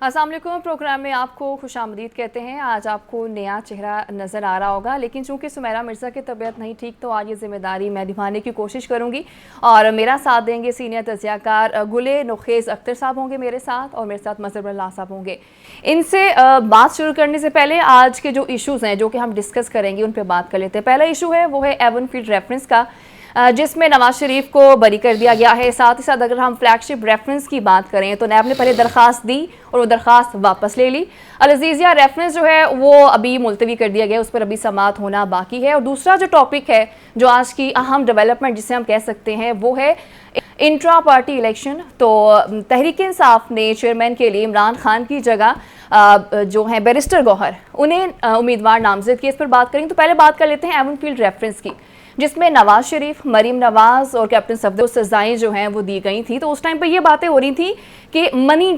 अस्सलाम वालेकुम। प्रोग्राम में आपको खुशामदीद कहते हैं। आज आपको नया चेहरा नज़र आ रहा होगा, लेकिन चूंकि सुमेरा मिर्ज़ा की तबीयत नहीं ठीक तो आज ये जिम्मेदारी मैं निभाने की कोशिश करूंगी और मेरा साथ देंगे सीनियर तज़कियाकार गुले नुखेज़ अख्तर साहब होंगे मेरे साथ, और मेरे साथ मज़हर बिल्लाह साहब होंगे। इनसे बात शुरू करने से पहले आज के जो इशूज़ हैं जो कि हम डिस्कस करेंगे उन पर बात कर लेते हैं। पहला इशू है वो है एवनफील्ड रेफरेंस का, जिसमें नवाज शरीफ को बरी कर दिया गया है। साथ ही साथ अगर हम फ्लैगशिप रेफरेंस की बात करें तो नैब ने पहले दरख्वास्त दी और वो दरख्वास्त वापस ले ली। अल अज़ीज़िया रेफरेंस जो है वो अभी मुलतवी कर दिया गया, उस पर अभी समाअत होना बाकी है। और दूसरा जो टॉपिक है जो आज की अहम डेवलपमेंट जिसे हम कह सकते हैं वो है इंट्रा पार्टी इलेक्शन। तो तहरीक इंसाफ ने चेयरमैन के लिए इमरान खान की जगह जो है बैरिस्टर गौहर उन्हें उम्मीदवार नामजद किए। इस पर बात करेंगे तो पहले बात कर लेते हैं एवनफील्ड रेफरेंस की, जिसमें नवाज शरीफ, मरीम नवाज और कैप्टन सफदर सजाएं जो हैं वो दी गई थी। तो उस टाइम पर ये बातें हो रही थी कि मनी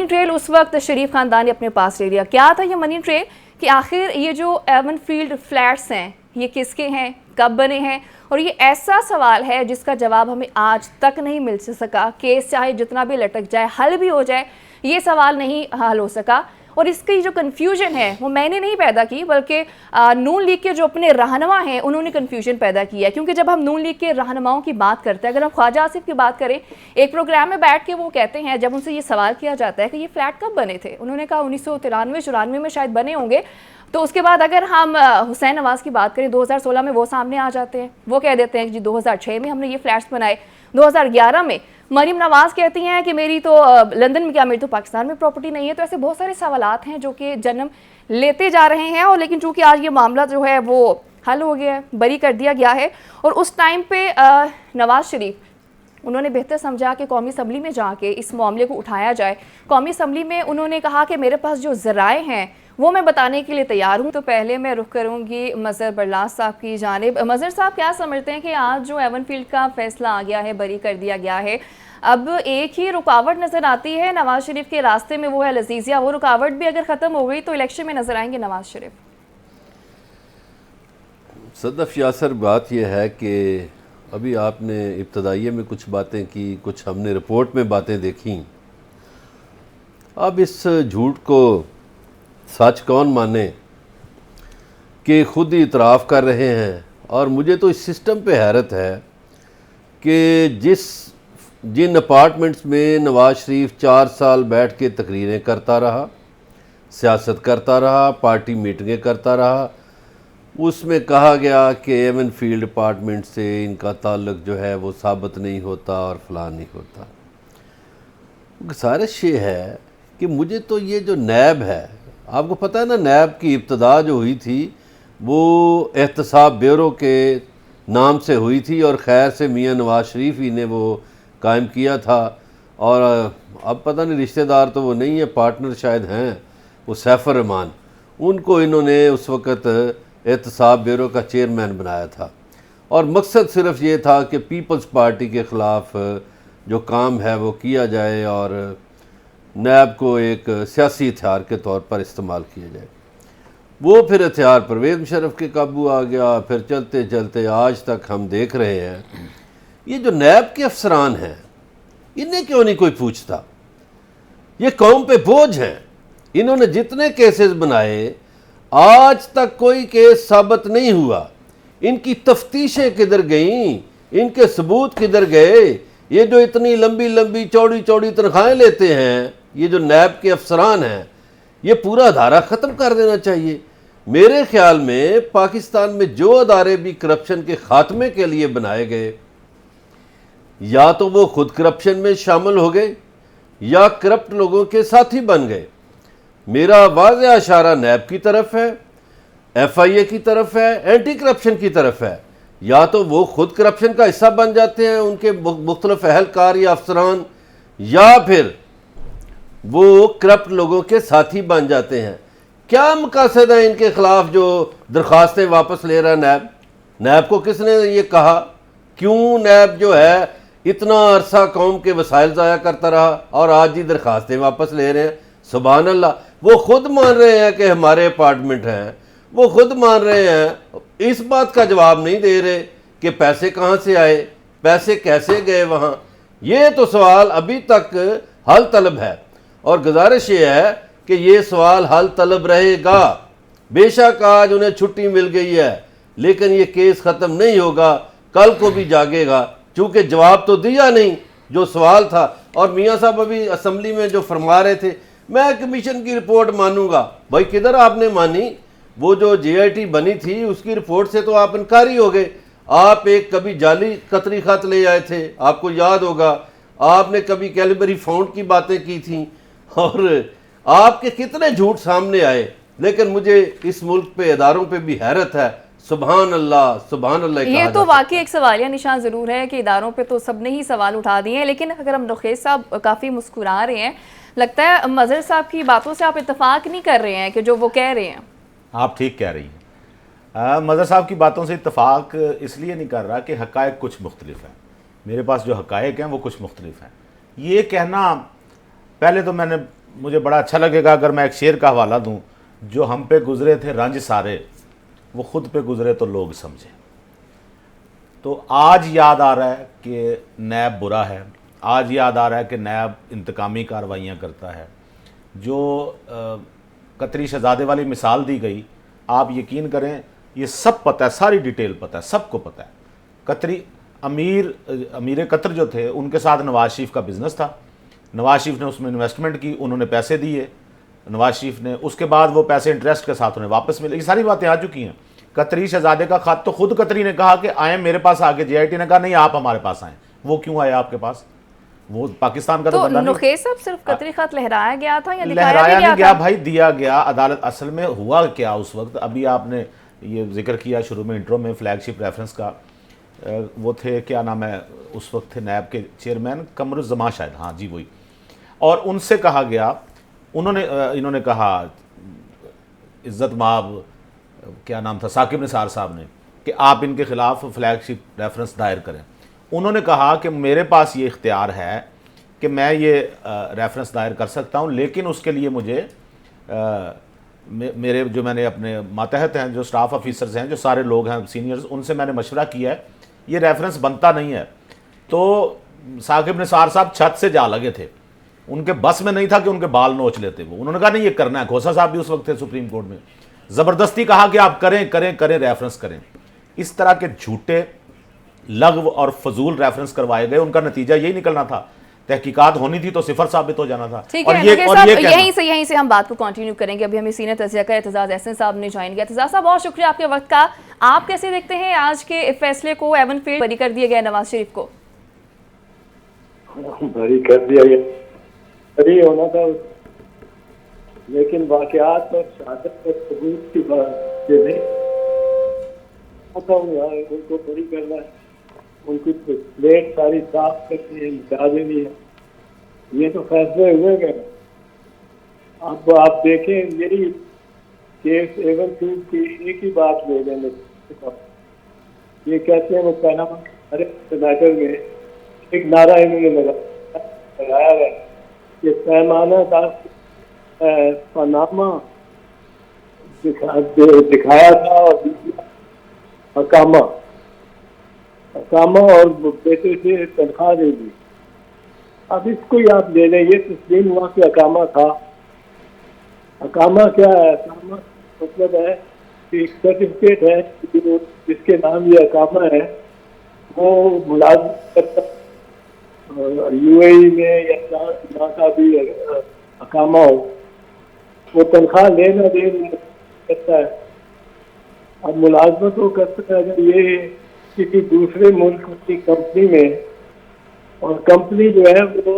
ट्रेल उस वक्त शरीफ खानदान ने अपने पास ले लिया। क्या था ये मनी ट्रेल, कि आखिर ये जो एवनफील्ड फ्लैट्स हैं ये किसके हैं, कब बने हैं, और ये ऐसा सवाल है जिसका जवाब हमें आज तक नहीं मिल सका। केस चाहे जितना भी लटक जाए, हल भी हो जाए, ये सवाल नहीं हल हो सका। और इसकी जो कन्फ्यूजन है वो मैंने नहीं पैदा की, बल्कि नून लीग के जो अपने रहनुमा हैं उन्होंने कन्फ्यूजन पैदा किया है। क्योंकि जब हम नून लीग के रहनुमाओं की बात करते हैं, अगर हम ख्वाजा आसिफ की बात करें, एक प्रोग्राम में बैठ के वो कहते हैं, जब उनसे ये सवाल किया जाता है कि ये फ्लैट कब बने थे, उन्होंने कहा 1993-94 में शायद बने होंगे। तो उसके बाद अगर हम हुसैन नवाज की बात करें 2016 में वो सामने आ जाते हैं, वो कह देते हैं कि जी 2006 में हमने ये फ्लैट्स बनाए। 2011 में मरीम नवाज कहती हैं कि मेरी तो लंदन में क्या, मेरी तो पाकिस्तान में प्रॉपर्टी नहीं है। तो ऐसे बहुत सारे सवालात हैं जो कि जन्म लेते जा रहे हैं। और लेकिन चूंकि आज ये मामला जो है वो हल हो गया है, बरी कर दिया गया है, और उस टाइम पे नवाज शरीफ उन्होंने बेहतर समझा कि कौमी असम्बली में जाके इस मामले को उठाया जाए। कौमी असम्बली में उन्होंने कहा कि मेरे पास जो ज़राए हैं वो मैं बताने के लिए तैयार हूँ। तो पहले मैं रुख करूँगी मज़हर बिल्लाह साहब की जानिब। मज़हर साहब, क्या समझते हैं कि आज जो एवनफील्ड का फैसला आ गया है, बरी कर दिया गया है, अब एक ही रुकावट नज़र आती है नवाज शरीफ के रास्ते में, वो है अल अज़ीज़िया। वो रुकावट भी अगर ख़त्म हो गई तो इलेक्शन में नज़र आएंगे नवाज शरीफ? सदफ यासर, बात यह है कि अभी आपने इब्तदाइये में कुछ बातें की, कुछ हमने रिपोर्ट में बातें देखी। अब इस झूठ को सच कौन माने कि खुद ही इतराफ़ कर रहे हैं। और मुझे तो इस सिस्टम पे हैरत है कि जिन अपार्टमेंट्स में नवाज शरीफ 4 साल बैठ के तकरीरें करता रहा, सियासत करता रहा, पार्टी मीटिंगें करता रहा, उसमें कहा गया कि एवनफील्ड अपार्टमेंट से इनका ताल्लुक़ जो है वो साबित नहीं होता और फलां नहीं होता। गुज़ारिश ये है कि मुझे तो ये जो नैब है, आपको पता है ना, नैब की इब्तदा जो हुई थी वो एहतसाब ब्यूरो के नाम से हुई थी, और खैर से मियाँ नवाज शरीफ ही ने वो कायम किया था। और अब पता नहीं, रिश्तेदार तो वो नहीं है, पार्टनर शायद हैं वो सैफर रहमान, उनको इन्होंने उस वक़्त एहतसाब ब्यूरो का चेयरमैन बनाया था। और मकसद सिर्फ ये था कि पीपल्स पार्टी के ख़िलाफ़ जो काम है वो किया जाए और नैब को एक सियासी हथियार के तौर पर इस्तेमाल किया जाए। वो फिर हथियार परवेज़ मुशर्रफ के काबू आ गया। फिर चलते चलते आज तक हम देख रहे हैं ये जो नैब के अफसरान हैं, इन्हें क्यों नहीं कोई पूछता। ये कौम पे बोझ हैं। इन्होंने जितने केसेस बनाए, आज तक कोई केस साबित नहीं हुआ। इनकी तफ्तीशें किधर गईं, इनके सबूत किधर गए। ये जो इतनी लंबी लंबी चौड़ी चौड़ी तनख्वाहें लेते हैं, ये जो नैब के अफसरान हैं, ये पूरा अदारा ख़त्म कर देना चाहिए। मेरे ख्याल में पाकिस्तान में जो अदारे भी करप्शन के ख़ात्मे के लिए बनाए गए, या तो वो खुद करप्शन में शामिल हो गए या करप्ट लोगों के साथी बन गए। मेरा वाज़ेह इशारा नैब की तरफ है, FIA की तरफ है, एंटी करप्शन की तरफ है। या तो वो खुद करप्शन का हिस्सा बन जाते हैं, उनके मुख्तलिफ अहलकार या अफसरान, या फिर वो करप्ट लोगों के साथी बन जाते हैं। क्या मकसद है इनके खिलाफ जो दरख्वास्तें वापस ले रहा है नैब? नैब को किसने ये कहा? क्यों नैब जो है इतना अरसा कौम के वसाइल ज़ाया करता रहा और आज ही दरख्वास्तें वापस ले रहे हैं? सुभान अल्लाह, वो खुद मान रहे हैं कि हमारे अपार्टमेंट हैं, वो खुद मान रहे हैं, इस बात का जवाब नहीं दे रहे कि पैसे कहाँ से आए, पैसे कैसे गए वहाँ। ये तो सवाल अभी तक हल तलब है। और गुजारिश ये है कि ये सवाल हल तलब रहेगा। बेशक आज उन्हें छुट्टी मिल गई है, लेकिन ये केस ख़त्म नहीं होगा, कल को भी जागेगा, क्योंकि जवाब तो दिया नहीं जो सवाल था। और मियाँ साहब अभी असम्बली में जो फरमा रहे थे, मैं कमीशन की रिपोर्ट मानूंगा। भाई किधर आपने मानी? वो जो JIT बनी थी उसकी रिपोर्ट से तो आप इनकारी हो गए। आप एक कभी जाली कतरी खत ले आए थे, आपको याद होगा। आपने कभी कैलिबरी फाउंड की बातें की थी और आपके कितने झूठ सामने आए। लेकिन मुझे इस मुल्क पे इदारों पे भी हैरत है। सुभान अल्लाह, सुभान अल्लाह। ये तो वाकई एक सवालिया निशान ज़रूर है कि इदारों पे तो सबने ही सवाल उठा दिए हैं। लेकिन अगर हम नखेस साहब काफ़ी मुस्कुरा रहे हैं, लगता है मजहर साहब की बातों से आप इत्तेफाक नहीं कर रहे हैं कि जो वो कह रहे हैं। आप ठीक कह रही हैं। मजहर साहब की बातों से इत्तेफाक इसलिए नहीं कर रहा कि हक़ाइक़ कुछ मुख्तलिफ हैं। मेरे पास जो हक़ाइक़ हैं वो कुछ मुख्तलिफ हैं। ये कहना, पहले तो मुझे बड़ा अच्छा लगेगा अगर मैं एक शेर का हवाला दूँ, जो हम पे गुज़रे थे रंज सारे, वो खुद पे गुज़रे तो लोग समझे। तो आज याद आ रहा है कि नैब बुरा है, आज याद आ रहा है कि नैब इंतकामी कार्रवाइयाँ करता है। जो कतरी शहजादे वाली मिसाल दी गई, आप यकीन करें ये सब पता है, सारी डिटेल पता है, सबको पता है। कतरी अमीर कतर जो थे उनके साथ नवाज शरीफ का बिज़नेस था, नवाज शरीफ ने उसमें इन्वेस्टमेंट की, उन्होंने पैसे दिए नवाज शरीफ ने, उसके बाद वो पैसे इंटरेस्ट के साथ उन्हें वापस मिले। ये सारी बातें आ चुकी हैं। कतरी शहजादे का खत तो खुद कतरी ने कहा कि आए मेरे पास आके, JIT ने कहा नहीं आप हमारे पास आए। वो क्यों आए आपके पास? वो पाकिस्तान का तो बंदा नहीं। नखेस साहब सिर्फ कतरी खत लहराया गया था या लहराया नहीं गया भाई, दिया गया। अदालत असल में हुआ क्या उस वक्त, अभी आपने ये जिक्र किया शुरू में इंट्रो में फ्लैगशिप रेफरेंस का, वो थे क्या नाम है उस वक्त थे नैब के चेयरमैन कमरुज़्ज़मान शायद, हाँ जी वही। और उनसे कहा गया, इन्होंने कहा इज़्ज़त माब क्या नाम था साकिब निसार साहब ने, कि आप इनके खिलाफ फ्लैगशिप रेफरेंस दायर करें। उन्होंने कहा कि मेरे पास ये इख्तियार है कि मैं ये रेफरेंस दायर कर सकता हूँ, लेकिन उसके लिए मुझे मेरे जो मैंने अपने मातहत हैं, जो स्टाफ ऑफिसर्स हैं, जो सारे लोग हैं सीनियर्स, उनसे मैंने मशवरा किया है, ये रेफरेंस बनता नहीं है। तो साकिब निसार साहब छत से जा लगे थे, उनके बस में नहीं था कि उनके बाल नोच लेते वो। उन्होंने कहा नहीं ये करना है। खोसा साहब भी उस वक्त थे सुप्रीम कोर्ट में, ज़बरदस्ती कहा कि आप करें करें करें रेफरेंस करें। इस तरह के झूठे लग़्व और फजूल रेफरेंस करवाए गए। उनका नतीजा यही निकलना था, तहकीकात होनी थी तो सिफर साबित हो जाना था। ठीक है यहीं से हम बात को कंटिन्यू करेंगे। अभी हमें सीनियर तजिया का एतजाज़ एहसन साहब ने ज्वाइन किया। एतजाज़ साहब बहुत शुक्रिया आपके वक्त का। आप कैसे देखते हैं आज के फैसले को? एवन फील्ड बरी कर दिया गया नवाज शरीफ को। बरी कर दिया गया, बरी होना था, लेकिन वाकयात और शहादत और सबूत की बात से नहीं था। उनको बरी करना है, उनकी प्लेट सारी साफ करनी है, मिटा देनी है। ये तो फैसले हुए गए। अब आप देखें, यही केस एवन फील्ड की एक ही बात ले लें। ये कहते हैं वो पैनामा मैटर में एक नारा इन्होंने लगाया है कि पैमाना का पनामा दिखाया था और अकामा और बेटे से तनख्वाह दे दी। अब इसको ही आप ले लें, ये तस्लीम हुआ कि अकामा था। अकामा क्या है? अकामा मतलब है कि एक सर्टिफिकेट है जिसके नाम ये अकामा है, वो मुलाजिम करता UAE में या जहाँ का भी अकामा हो, वो तनख्वाह लेना देना करता है। अब मुलाजमत वो करता है अगर ये किसी दूसरे मुल्क की कंपनी में, और कंपनी जो है वो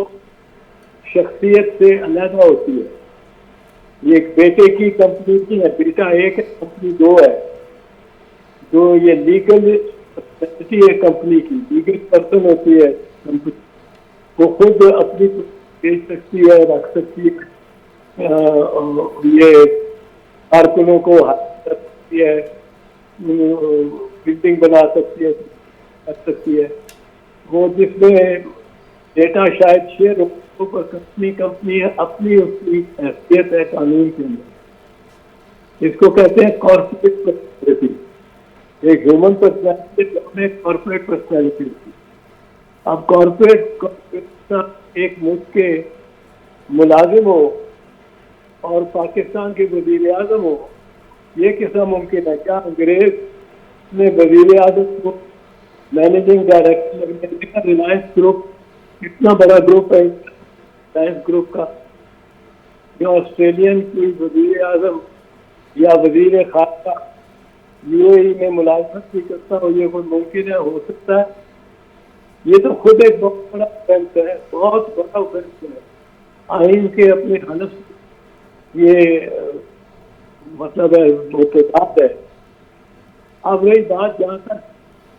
शख्सियत से अलग होती है। ये एक बेटे की कंपनी की है, बेटा एक है, कंपनी दो है। जो ये लीगल है कंपनी की, लीगल पर्सन होती है कंपनी, वो खुद अपनी बेच सकती है, रख सकती है, ये कारकुनों को हाथ रख सकती है, बिल्डिंग बना सकती है, कर सकती है। वो जिसमें डेटा शायद शेयर हो पर कंपनी है, अपनी उसकी हैसियत है कानून के अंदर। इसको कहते हैं कॉर्पोरेट पर्सनैलिटी। एक ह्यूमन पर्सनैलिटी, कॉर्पोरेट पर्सनैलिटी। अब कॉर्पोरेट का एक मुल्क के मुलाजिम हो और पाकिस्तान के वजीर आजम हो, ये कैसा मुमकिन है? क्या अंग्रेज ने वजीर आजम को मैनेजिंग डायरेक्टर लगने दिया? रिलायंस ग्रुप कितना बड़ा ग्रुप है, रिलायंस ग्रुप का, जो ऑस्ट्रेलियन की वजीर आजम या वजीर खारजा यूएई में मुलाजमत भी करता हो, ये कोई मुमकिन है? हो सकता है? ये तो खुद एक बहुत बड़ा ऑफेंस है, बहुत बड़ा ऑफेंस है आइन के अपने हलफ, ये मतलब है मुतदाद है। अब रही बात जहाँ तक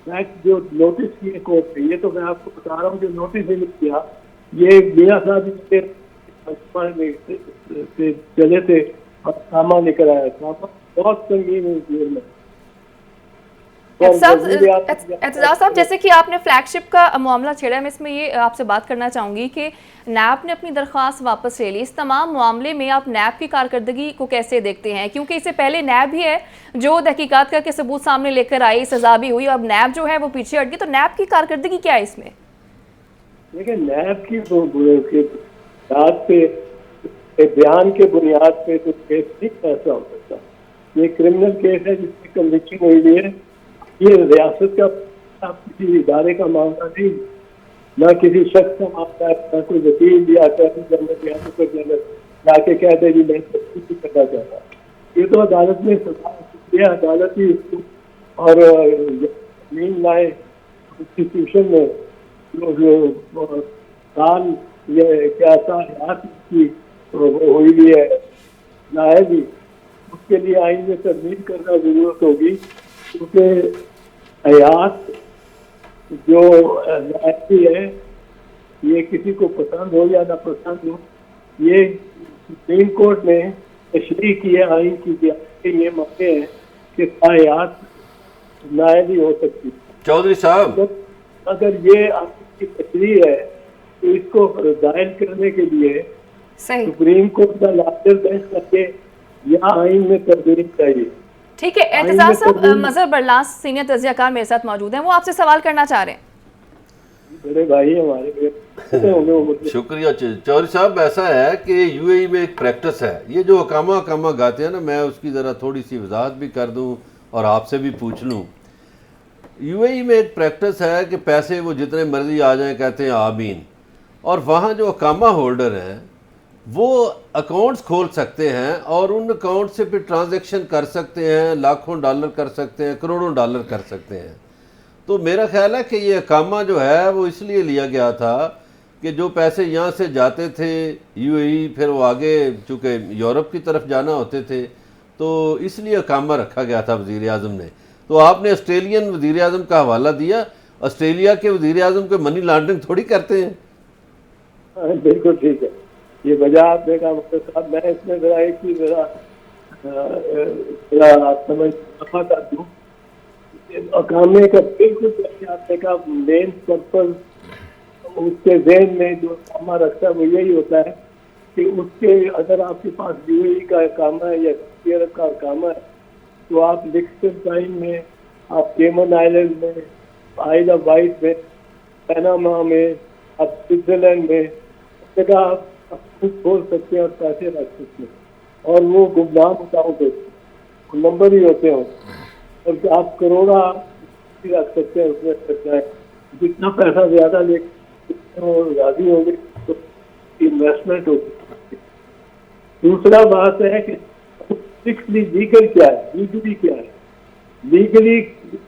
फैक्ट जो नोटिस किए कोर्ट ने, ये तो मैं आपको बता रहा हूँ जो नोटिस नहीं किया, ये मियाँ साहब से चले थे और सामा लेकर आया था, बहुत संगीन है इस जेल में। एतजाज साहब, जैसे कि आपने फ्लैगशिप का मामला छेड़ा है, मैं इसमें ये आपसे बात करना चाहूँगी कि नैब ने अपनी दरख्वास्त वापस ले ली। इस तमाम मामले में आप नैब की कारकर्दगी को कैसे देखते हैं? क्योंकि इससे पहले नैब ही है जो तहकीकात करके सबूत सामने लेकर आई, सजा भी हुई, अब नैब जो है वो पीछे हट गई, तो नैब की कारकर्दगी क्या है इसमें? देखिए, नैब की बुनियाद पे, बयान के बुनियाद पे तो केस नहीं ऐसा हो सकता। ये क्रिमिनल केस है जिसकी कन्विक्शन हुई है, ये रियासत का किसी इदारे का मामला नहीं, ना किसी शख्स का मामला है, ना कोई वकील या अटॉर्नी जनरल या सुपर जनरल जाके कह दे जी मैं कुछ करना चाहता। ये तो अदालत में सजा, अदालत ही और मीन लाए इंस्टीट्यूशन में जो साल ये क्या साल की हुई भी है लाएगी, उसके लिए आइन में तरमीम करना जरूरत होगी, क्योंकि हयात जो लायकी है ये किसी को पसंद हो या ना पसंद हो, ये सुप्रीम कोर्ट ने तशरीह की है आइन की, ये मौके हैं कि हयात नायब ही हो सकती। चौधरी साहब, अगर ये आपकी तशरीह है तो इसको दायर करने के लिए सुप्रीम कोर्ट का लार्जर बेंच करके या आइन में तरमीम चाहिए। ठीक है, एतजाज साहब, मजहर बरलास सीनियर तज्जियाकार मेरे साथ मौजूद हैं, वो आपसे सवाल करना चाह रहे हैं। बड़े भाई हमारे शुक्रिया चौधरी साहब। ऐसा है कि यूएई में एक प्रैक्टिस है, ये जो अकामा गाते हैं ना, मैं उसकी ज़रा थोड़ी सी वजाहत भी कर दूं और आपसे भी पूछ लूं। यूएई में एक प्रैक्टिस है कि पैसे वो जितने मर्जी आ जाएं, कहते हैं आमीन, और वहाँ जो अकामा होल्डर हैं वो अकाउंट्स खोल सकते हैं और उन अकाउंट से फिर ट्रांजैक्शन कर सकते हैं, लाखों डॉलर कर सकते हैं, करोड़ों डॉलर कर सकते हैं। तो मेरा ख्याल है कि ये अकामा जो है वो इसलिए लिया गया था कि जो पैसे यहाँ से जाते थे यूएई, फिर वो आगे चूँकि यूरोप की तरफ जाना होते थे, तो इसलिए अकामा रखा गया था वज़ीर आज़म ने। तो आपने ऑस्ट्रेलियन वज़ीर आज़म का हवाला दिया, ऑस्ट्रेलिया के वज़ीर आज़म को मनी लॉन्ड्रिंग थोड़ी करते हैं। बिल्कुल ठीक है, ये वजह आपने कहा मतलब साहब, मैं इसमें जरा एक चीज जरा समझ कर दूँ, अकामे का बिल्कुल आपने कहा मेन पर्पज उसके जहन में जो अकामा रखता है वो यही होता है कि उसके अगर आपके पास यूएई का अकामा है या सऊदी अरब का अकामा है तो आप लिक्सेनशाइन में, आप केमन आइलैंड में, आइल ऑफ वाइट में, पनामा में, आप स्विट्जरलैंड में, जगह आप खोल सकते हैं और पैसे रख सकते हैं, और वो गुमनाम अकाउंट होते नंबर ही होते हैं, और आप करोड़ा रख सकते हैं उसमें सकता है। जितना पैसा ज्यादा ले राजी होंगे तो इन्वेस्टमेंट होगी। दूसरा बात है कि लीगल क्या है, लीगली क्या है? लीगली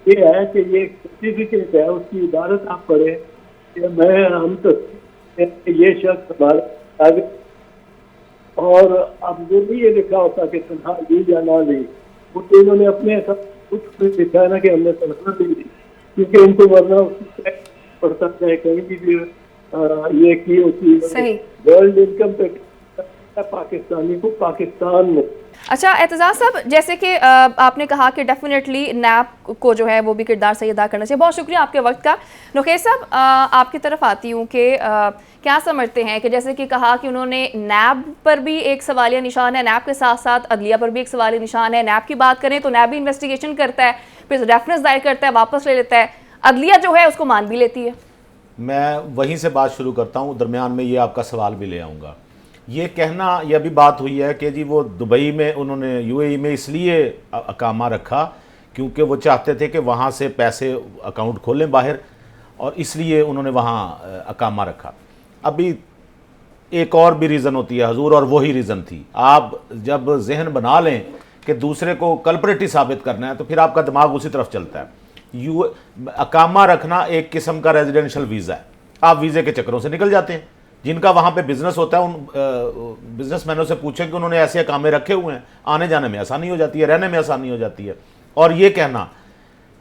ये है कि ये सर्टिफिकेट है, उसकी इबारत आप पढ़े कि मैं हम तो ये शख्स हमारा, और अब जो भी ये लिखा होता कि तनख्वाह ली या ना ली, वो तो इन्होंने अपने सब कुछ लिखा है ना कि हमने तनख्वाह ली, क्योंकि इनको वरना पड़ता है कहीं भी ये की होती है वर्ल्ड इनकम पे पाकिस्तानी को पाकिस्तान में। अच्छा एतजाज साहब, जैसे कि आपने कहा कि डेफिनेटली नैब को जो है वो भी किरदार सही अदा करना चाहिए, बहुत शुक्रिया आपके वक्त का। नुखैर साहब, आपकी तरफ आती हूँ कि क्या समझते हैं कि जैसे कि कहा कि उन्होंने नैब पर भी एक सवालिया निशान है, नैब के साथ साथ अदलिया पर भी एक सवालिया निशान है। नैब की बात करें तो नैब भी इन्वेस्टिगेशन करता है, फिर रेफरेंस दायर करता है, वापस ले लेता है, अदलिया जो है उसको मान भी लेती है। मैं वहीं से बात शुरू करता हूँ, दरमियान में ये आपका सवाल भी ले आऊँगा। ये कहना, ये अभी बात हुई है कि जी वो दुबई में उन्होंने यूएई में इसलिए अकामा रखा क्योंकि वो चाहते थे कि वहाँ से पैसे अकाउंट खोलें बाहर, और इसलिए उन्होंने वहाँ अकामा रखा। अभी एक और भी रीज़न होती है हजूर, और वही रीज़न थी। आप जब जहन बना लें कि दूसरे को कल्परेटिव साबित करना है तो फिर आपका दिमाग उसी तरफ चलता है। अकामा रखना एक किस्म का रेजिडेंशियल वीज़ा है, आप वीज़े के चक्करों से निकल जाते हैं। जिनका वहाँ पे बिजनेस होता है उन बिजनेसमैनों से पूछें कि उन्होंने ऐसे अकामे रखे हुए हैं, आने जाने में आसानी हो जाती है, रहने में आसानी हो जाती है। और ये कहना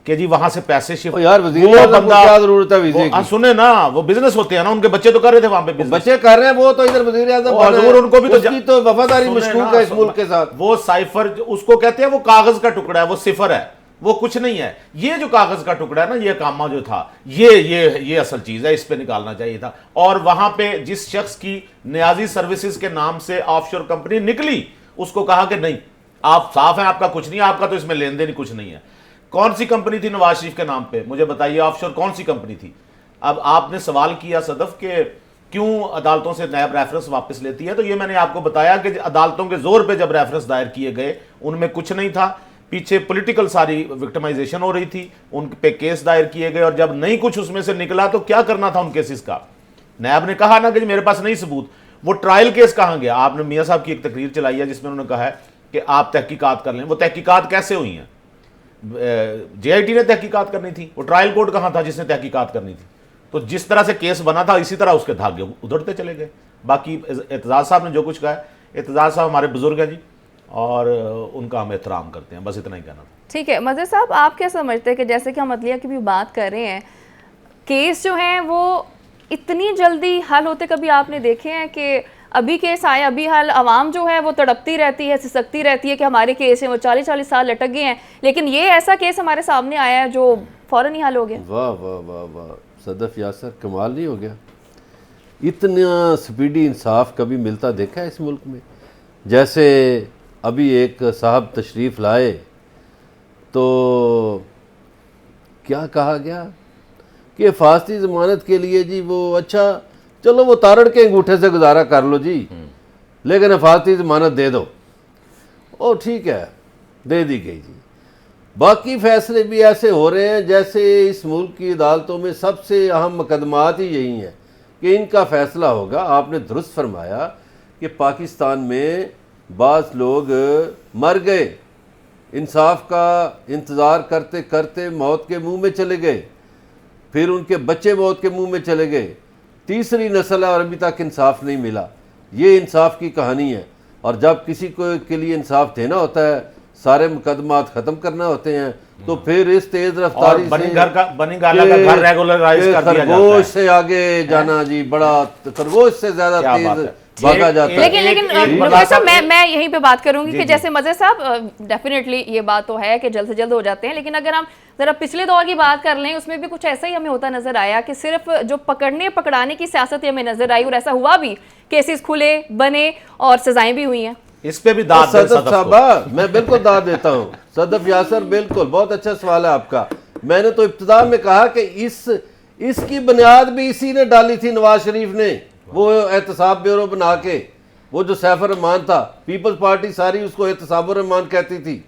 कि जी वहां से पैसे शिफ्ट, यार वजीर आज़म को क्या जरूरत है वीजे की? सुने ना, वो बिजनेस होते हैं ना, उनके बच्चे तो कर रहे थे वहां पे बिजनेस, बच्चे कर रहे हैं, वो तो इधर वजीर आज़म उनको भी तो वफादारी मशकूक है इस मुल्क के साथ। वो साइफर उसको कहते हैं, वो कागज का टुकड़ा है, वो सिफर है, वो कुछ नहीं है। ये जो कागज का टुकड़ा है ना, ये कामा जो था, ये असल चीज है, इस पे निकालना चाहिए था। और वहां पे जिस शख्स की नियाजी सर्विसेज के नाम से ऑफशोर कंपनी निकली, उसको कहा कि नहीं, आप साफ है, आपका कुछ नहीं है, आपका तो इसमें लेन देन कुछ नहीं है। कौन सी कंपनी थी नवाज शरीफ के नाम पे, मुझे बताइए, ऑफशोर कौन सी कंपनी थी? अब आपने सवाल किया सदफ के क्यों अदालतों से नैब रेफरेंस वापस लेती है, तो ये मैंने आपको बताया कि अदालतों के जोर पे जब रेफरेंस दायर किए गए उनमें कुछ नहीं था, पीछे पॉलिटिकल सारी विक्टिमाइजेशन हो रही थी, उन पे केस दायर किए गए, और जब नहीं कुछ उसमें से निकला तो क्या करना था उन केसेस का? नैब ने कहा ना कि मेरे पास नहीं सबूत। वो ट्रायल केस कहाँ गया? आपने मियाँ साहब की एक तकरीर चलाई है जिसमें उन्होंने कहा है कि आप तहकीकात कर लें। वो तहकीकात कैसे हुई हैं? JIT ने तहकीकात करनी थी, वो ट्रायल कोर्ट कहाँ था जिसने तहकीकात करनी थी? तो जिस तरह से केस बना था इसी तरह उसके धागे उधड़ते चले गए। बाकी एतजाज साहब ने जो कुछ कहा है, एतजाज साहब हमारे बुजुर्ग हैं जी, और उनका हम एहतराम करते हैं, बस इतना ही कहना था। ठीक है मज़हर साहब, आप क्या समझते हैं कि जैसे कि हम अदलिया की भी बात कर रहे हैं, केस जो हैं वो इतनी जल्दी हल होते कभी आपने देखे हैं कि अभी केस आए अभी हल? आवाम जो है वो तड़पती रहती है, सिसकती रहती है कि हमारे केस हैं वो 40-40 साल लटक गए हैं, लेकिन ये ऐसा केस हमारे सामने आया है जो फ़ौरन ही हल हो गया। वाह वाह वाह वाह, सदफ यासर कमाल नहीं हो गया? इतना स्पीडी इंसाफ कभी मिलता देखा है इस मुल्क में? जैसे अभी एक साहब तशरीफ़ लाए तो क्या कहा गया कि हिफाजती ज़मानत के लिए जी वो, अच्छा चलो वो तारड़ के अंगूठे से गुजारा कर लो जी, लेकिन हिफाजती ज़मानत दे दो। ओ ठीक है, दे दी गई जी। बाकी फैसले भी ऐसे हो रहे हैं जैसे इस मुल्क की अदालतों में सबसे अहम मुकदमात ही यही हैं कि इनका फ़ैसला होगा। आपने दुरुस्त फरमाया कि पाकिस्तान में बाज़ लोग मर गए, इंसाफ का इंतज़ार करते करते मौत के मुंह में चले गए, फिर उनके बच्चे मौत के मुंह में चले गए, तीसरी नस्ल है और अभी तक इंसाफ नहीं मिला। ये इंसाफ की कहानी है। और जब किसी को के लिए इंसाफ देना होता है, सारे मुकदमात ख़त्म करना होते हैं, तो फिर इस तेज़ रफ्तारी से घर रेगुलराइज कर दिया जाता है। खरगोश से आगे जाना जी, बड़ा खरगोश से ज़्यादा तेज़ भागा जाता है। लेकिन साहब मैं यहीं पे बात करूंगी कि जैसे मज़हर साहब, डेफिनेटली ये बात तो है कि जल्द से जल्द हो जाते हैं, लेकिन अगर हम ज़रा पिछले दौर की बात कर लें उसमें भी कुछ ऐसा ही हमें होता नज़र आया कि सिर्फ जो पकड़ने पकड़ाने की सियासत हमें नज़र आई, और ऐसा हुआ भी, केसेस खुले बने और सजाएं भी हुई हैं। इस पे भी दाद सदफ साहब, मैं बिल्कुल दाद देता हूँ। सदफ यासर, बिल्कुल बहुत अच्छा सवाल है आपका। मैंने तो इब्तिदा में कहा कि इसकी बुनियाद भी इसी ने डाली थी, नवाज शरीफ ने, वो एहतसाब ब्यूरो बना के। वो जो सैफुर रहमान था, पीपल्स पार्टी सारी उसको एहतसाब रहमान कहती थी,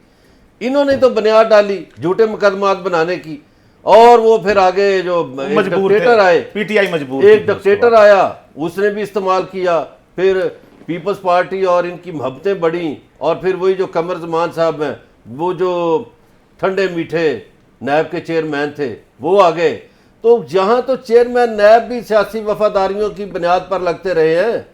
इन्होंने तो बुनियाद डाली झूठे मुकदमात बनाने की। और वो फिर आगे जो डिक्टेटर आए, PTI मजबूर, एक डिक्टेटर आया, उसने भी इस्तेमाल किया, फिर पीपल्स पार्टी और इनकी मोहब्बतें बढ़ी, और फिर वही जो कमर ज़मान साहब हैं, वो जो ठंडे मीठे नैब के चेयरमैन थे, वो आ गए। तो जहाँ तो चेयरमैन नैब भी सियासी वफादारियों की बुनियाद पर लगते रहे हैं,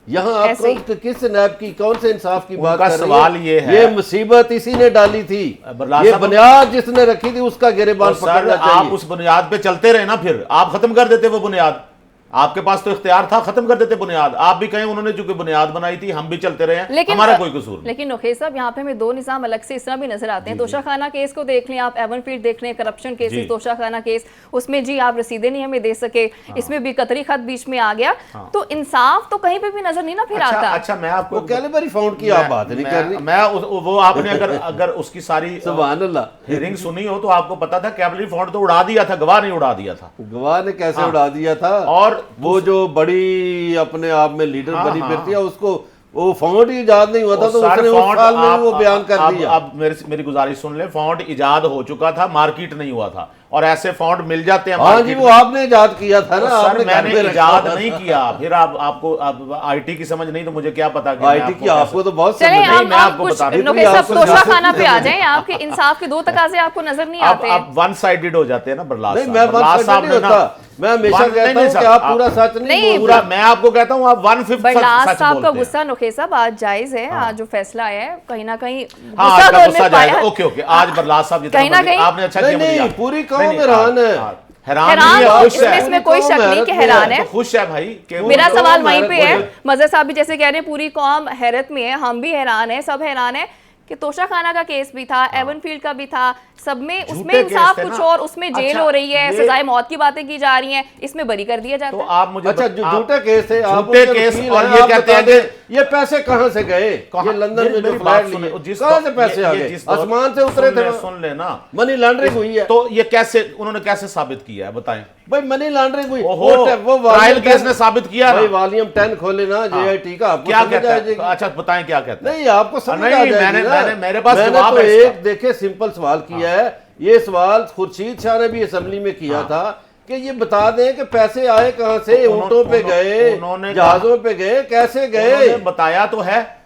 यहाँ आप किस नैब की, कौन से इंसाफ की बात कर रहे हैं? सवाल ये है, ये मुसीबत इसी ने डाली थी, ये बुनियाद जिसने रखी थी उसका गिरेबान पकड़ना चाहिए। आप उस बुनियाद पे चलते रहे ना, फिर आप खत्म कर देते वो बुनियाद। आपके पास तो इख्तियार था, खत्म कर देते बुनियाद। आप भी कहें उन्होंने चूंकि बुनियाद बनाई थी, हम भी चलते रहे हैं, हमारा कोई कसूर नहीं। लेकिन नोखे साहब, यहाँ पे हमें दो निज़ाम अलग से इस तरह भी नजर आते हैं। तोशाखाना केस को देख लें आप, एवनफील्ड देख लें, करप्शन केसेस, तोशाखाना केस, उसमें जी आप रसीदें नहीं हमें दे सके, इसमें भी कतरी खत बीच में आ गया, तो इंसाफ तो कहीं पे भी नजर नहीं ना फिर आता। अच्छा, मैं आपको कैलिबरी फाउंड की आप बात नहीं कर रही, मैं वो आपने अगर उसकी सारी सुभान अल्लाह हियरिंग सुनी हो तो आपको पता था कैबिनेट फाउंड तो उड़ा दिया था, गवाह ने उड़ा दिया था। गवाह ने कैसे उड़ा दिया था? वो जो बड़ी अपने आप में लीडर हाँ, बनी हाँ, फिरती है, उसको वो फॉन्ट ही इजाद नहीं हुआ था, तो उसने उस साल में ही वो बयान कर दिया। अब मेरी गुजारिश सुन ले, फॉन्ट इजाद हो चुका था, मार्केट नहीं हुआ था, और ऐसे फॉन्ट मिल जाते हैं। हाँ जी, वो आपने इजाद किया था ना, सर मैंने इजाद नहीं था। किया। फिर आपको आईटी की समझ नहीं, तो मुझे क्या पता कि आईटी की आपको तो बहुत चले समझ है। मैं आपको बता दूं, नोके साहब आपको तोशा सियासत खाना की पे आ समझ जाएं, आपके इंसाफ के दो तकाजे आपको नजर नहीं आते। अब वन साइडेड हो जाते हैं ना बरलास नहीं, साहब। मैं बरलास साहब नहीं ने ना होता, मैं हमेशा कहता हूं कि आप पूरा सच नहीं बोल पूरा, रहे। मैं आपको कहता हूं आप 1/5 बरलास सच साहब का बोलते हैं। गुस्सा नोखे साहब आज जायज है। आज जो फैसला आया है कहीं ना कहीं हाँ, गुस्सा आज का तो गुस्सा उनमें पाया। जाएगा। ओके आज बरलास साहब जितना कहीं ना मर्जी- कहीं- आपने अच्छा नहीं, किया नहीं, मुझे पूरी याद- कौम नहीं, हैरान है। हैरान हैरान नहीं है, हो, खुश है। इसमें कोई शक नहीं कि हैरान है। तो खुश है भाई कि मेरा वो सवाल तो वहीं पे है, मेरे- मजहर साहब भी जैसे कह रहे हैं पूरी कौम हैरत में है, हम भी हैरान है, सब हैरान है कि तोशा खाना का केस भी था, एवनफील्ड का भी था, सब में उसमें झूठे इंसाफ केस थे कुछ ना। और, उसमें जेल अच्छा, हो रही है, ये- सजाए मौत की बातें की जा रही हैं, इसमें बरी कर दिया जाता तो है। आप मुझे अच्छा, जो आप- झूठे केस है, आप झूठे उनके केस वकील और हैं, ये आप कहते हैं बता दें, कि ये पैसे कहाँ से गए? कहाँ- ये लंदन में जो मेरी फ्लैट बात सुने, लिए, जिस कहाँ से दौर- पैसे आ ये गए? जिस दौर- आसमान से उतरे थे? सुन लेना, मनी लॉन्ड्रिंग हुई है। तो ये कैसे उन्होंने कैसे साबित किया है बताएं? भाई मनी लॉन्ड्रिंग हुई, ओहो, वो ट्रायल केस ने साबित किया भाई ना। वॉल्यूम 10 खोले ना जेआईटी का, आपको क्या समझ कहता आ है? जाएगी। अच्छा बताएं क्या कहता है? नहीं, आपको समझ नहीं, आ जाएगी मैंने- ना। मेरे पास मैंने जवाब तो है इसका। एक देखे सिंपल सवाल किया है, ये सवाल खुर्शीद शाह ने भी असेंबली में किया था कि ये बता दें कि पैसे आए कहां से, ऊंटों पे गए, जहाजों पे गए, कैसे गए? उन्होंने बताया तो है,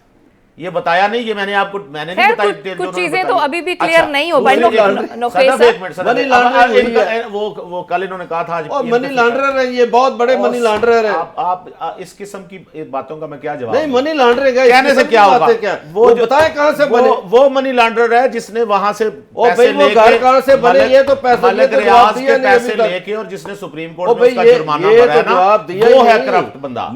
ये बताया नहीं, ये मैंने नहीं खैर, बताई। कुछ चीजें तो अभी भी क्लियर नहीं हो पाई। नोखे साहब मनी लॉन्ड्रिंग हुई है। वो कल इन्होंने कहा था आज और मनी लॉन्ड्रर है, ये बहुत बड़े मनी लॉन्ड्रर है। आप इस किस्म की बातों का मैं क्या जवाब नहीं, दूं? मनी लॉन्ड्रिंग है, कहने से क्या होगा? वो बताए कहां से बने? वो मनी लॉन्ड्रर है जिसने वहां से ओ पैसे भाई, वो लेके घर कहां से बने? ये तो पैसे मलिक ये तो रियाज जवाब के दिया नहीं पैसे अभी तक। लेके, और जिसने सुप्रीम ओ कोर्ट में भाई, उसका ये जुर्माना तो भरा है जवाब ना, दिया वो ही है नहीं। करप्ट बंदा।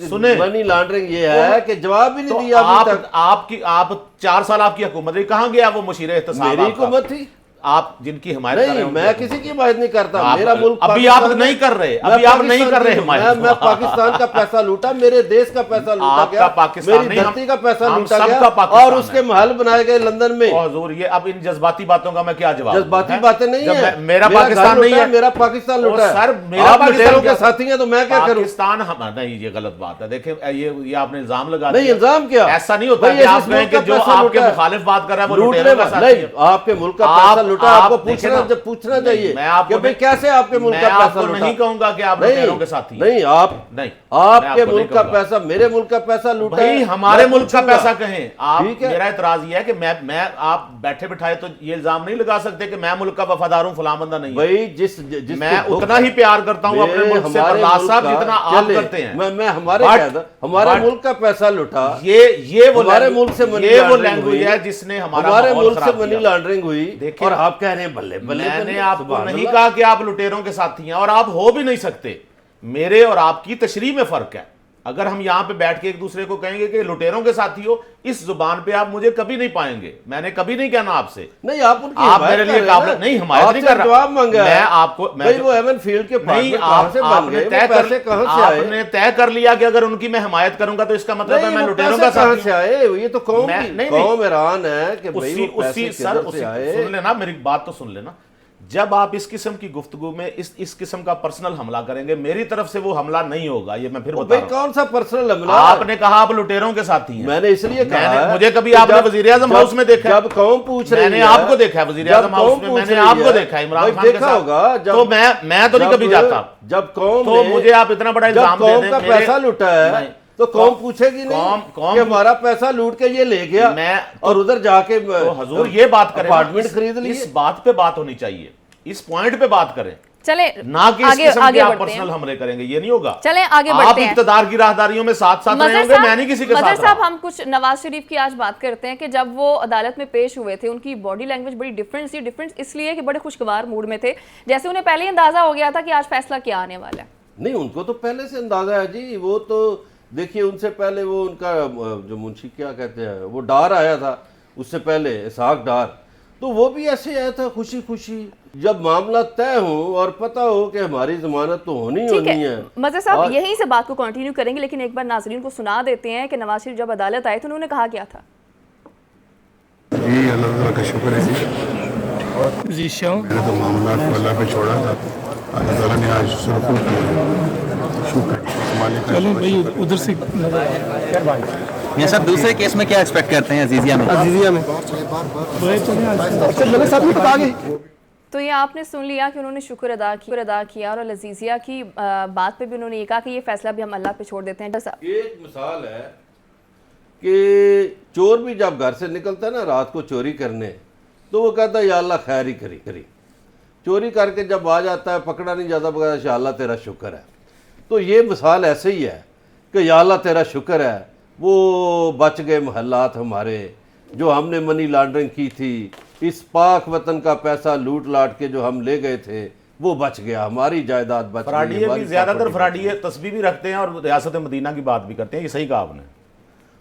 सुने, मनी लॉन्ड्रिंग ये है कि जवाब भी नहीं तो दिया अभी तक। आप 4 साल आपकी हुकूमत रही, कहां गया वो मुशीर एहतसाब? मेरी हुकूमत थी, आप जिनकी हिमायत कर रहे नहीं, हैं मैं किसी की हिमायत नहीं करता। आप- मेरा मुल्क अभी पाकिस्तान आप है। नहीं कर रहे, मैं अभी आप नहीं कर रहे पाकिस्तान हिमायत। मैं पाकिस्तान का पैसा लूटा, मेरे देश का पैसा लूटा आपका गया, पाकिस्तान मेरी नहीं, हम- धरती का पैसा हम लूटा सबका गया, पाकिस्तान और उसके है। महल बनाए गए लंदन में। और हुजूर, ये अब इन जज्बाती बातों का मैं क्या जवाब दूं, जज्बाती हैं? बातें नहीं जब है। मेरा पाकिस्तान घर नहीं लूटा है, मेरा पाकिस्तान ओ लूटा है। सर, मेरा आप पाकिस्तान लुटेरों के क्या- साथी हैं तो मैं क्या करूं? पाकिस्तान नहीं, ये गलत बात है। देखें, ये आपने इल्जाम लगा नहीं, दिया। इल्जाम क्या? ऐसा नहीं होता भाई, कि ये आप जिस कहें मुल्क कि का जो पैसा आपके लूटा है, मुखालिफ बात कर रहा है वो लूटने लुटेरों का वाला- साथी है। नहीं, आपके मुल्क का आप- पैसा लूटा, आप आपको देखें ना, पूछना चाहिए मैं आपको कि भाई कैसे आपके मुल्क मैं का पैसा आपको लूटा? नहीं कहूंगा कि आप लुटेरों के साथी हैं। नहीं, आप नहीं, आपके मैं आपको मुल्क नहीं का कहूंगा। पैसा मेरे मुल्क का पैसा लूटा भाई है, हमारे मैं मुल्क का पूछूंगा। पैसा कहें आप। ठीक है। मेरा इतराज ये है कि मैं आप बैठे बिठाए तो ये इल्जाम नहीं लगा सकते कि मैं मुल्क का वफादार हूं, फलां बंदा नहीं है। भाई जिस मैं उतना ही प्यार करता हूं अपने मुल्क से बरलास साहब जितना आप करते हैं। मैं हमारे But- हमारे but- मुल्क का पैसा लूटा, ये वो हमारे लैंग्वेज- मुल्क से मनी ये वो लॉन्ड्रिंग लैंग्वेज हुई, है जिसने हमारा हमारे माहौल मुल्क से खराब मनी किया। लॉन्ड्रिंग हुई, देखिए, और आप कह रहे हैं बल्ले बल्ले मैंने बल्ले, आपको सुभान नहीं अल्लाह। कहा कि आप लुटेरों के साथी हैं, और आप हो भी नहीं सकते। मेरे और आपकी तशरीह में फर्क है। अगर हम यहां पे बैठ के एक दूसरे को कहेंगे कि लुटेरों के साथी हो, इस जुबान पे आप मुझे कभी नहीं पाएंगे। मैंने कभी नहीं कहना आपसे। नहीं, आप उनकी आप हिमायत मेरे कर लिए रहे हैं काबिल ना। नहीं, हिमायत नहीं आपसे कर रहा। जवाब मांगा मैं है। आपको भाई वो एवन फील्ड के नहीं, कहां से बन आपने गए? तय वो पैसे कहां से आए? आपने तय कर लिया कि अगर उनकी मैं हिमायत करूंगा तो इसका मतलब है नहीं, मैं वो लुटेरों पैसे का कहां साथी से हूं। आए? ये तो कौम मैं- की नहीं, कौम हैरान है कि भाई उसी वो पैसे सर किधर से आए? सुन लेना, मेरी बात तो सुन लेना। जब आप इस किस्म की गुफ्तगू में इस किस्म का पर्सनल हमला करेंगे, मेरी तरफ से वो हमला नहीं होगा, ये मैं फिर बता भाई रहा हूं। कौन सा पर्सनल हमला? आपने कहा आप लुटेरों के साथी हैं। मैंने इसलिए कहा है, मुझे कभी कि आपने जब- वजीर आजम जब- हाउस में देखा है। जब कौम पूछ रही है, मैंने आपको देखा है वजीर आजम जब हाउस कौम में, पूछ मैंने रही आपको है, देखा है इमरान भाई खान के देखा साथ। होगा, तो मैं तो नहीं कभी जाता। जब कौम तो ने- मुझे आप इतना बड़ा जब इल्जाम दे कौम दें का मेरे- पैसा लूटा है नहीं, तो कौम पूछेगी नहीं कौम- कि हमारा पैसा लूट के ये ले गया और उधर जाके तो हजूर ये बात करें, अपार्टमेंट खरीद लिए। इस बात पे बात होनी चाहिए, इस पॉइंट पे बात करें, चले ना कि इस आगे किस्म के आगे आप बढ़ते पर्सनल हैं। हमले करेंगे। ये नहीं होगा। चलें आगे आप बढ़ते हैं। इक़्तिदार की राहदारियों में साथ साथ रहे मजहर होंगे, मैं नहीं किसी के मजहर साथ साहब, रहा। हम कुछ नवाज शरीफ की आज बात करते हैं कि जब वो अदालत में पेश हुए थे, उनकी बॉडी लैंग्वेज बड़ी डिफरेंट थी। डिफरेंट इसलिए कि बड़े खुशगवार मूड में थे, जैसे उन्हें पहले ही अंदाजा हो गया था कि आज फैसला क्या आने वाला है। नहीं, उनको तो पहले से अंदाजा है जी। वो तो देखिए, उनसे पहले वो उनका जो मुंशी क्या कहते हैं, वो डार आया था उससे पहले, इसहाक डार, तो वो भी ऐसे आया था खुशी खुशी। जब मामला तय हो और पता हो कि हमारी जमानत तो होनी ठीक होनी है है। मजहर साहब, यहीं से बात को कंटिन्यू करेंगे, लेकिन एक बार नाज़रीन को सुना देते हैं कि नवाज शरीफ जब अदालत आए तो उन्होंने कहा क्या था। जी अल्लाह ताला का शुक्र है जी। जी शाह मैंने तो मामला को अल्लाह पे छोड़ा था, अल्लाह ताला ने आज सुरखुल किया। शुक्र मालिक का चलो भाई उधर से ये सर दूसरे केस में क्या एक्सपेक्ट करते हैं अजीजिया में? तो ये आपने सुन लिया कि उन्होंने शुक्र अदा किया और लजीजिया की बात पे भी उन्होंने ये कहा कि ये फैसला भी हम अल्लाह पे छोड़ देते हैं। एक मिसाल है कि चोर भी जब घर से निकलता है ना रात को चोरी करने, तो वो कहता है या अल्लाह खैर ही करी। चोरी करके जब आ जाता है पकड़ा नहीं जाता, बगैर या अल्लाह तेरा शुक्र है। तो ये मिसाल ऐसे ही है कि या अल्लाह तेरा शुक्र है, वो बच गए महल्लात हमारे, जो हमने मनी लॉन्ड्रिंग की थी, इस पाक वतन का पैसा लूट लाट के जो हम ले गए थे वो बच गया, हमारी जायदाद बच गई। फ्राडिये भी ज्यादातर फ्राडिये तस्बीह भी रखते हैं और रियासत मदीना की बात भी करते हैं। ये सही कहा आपने।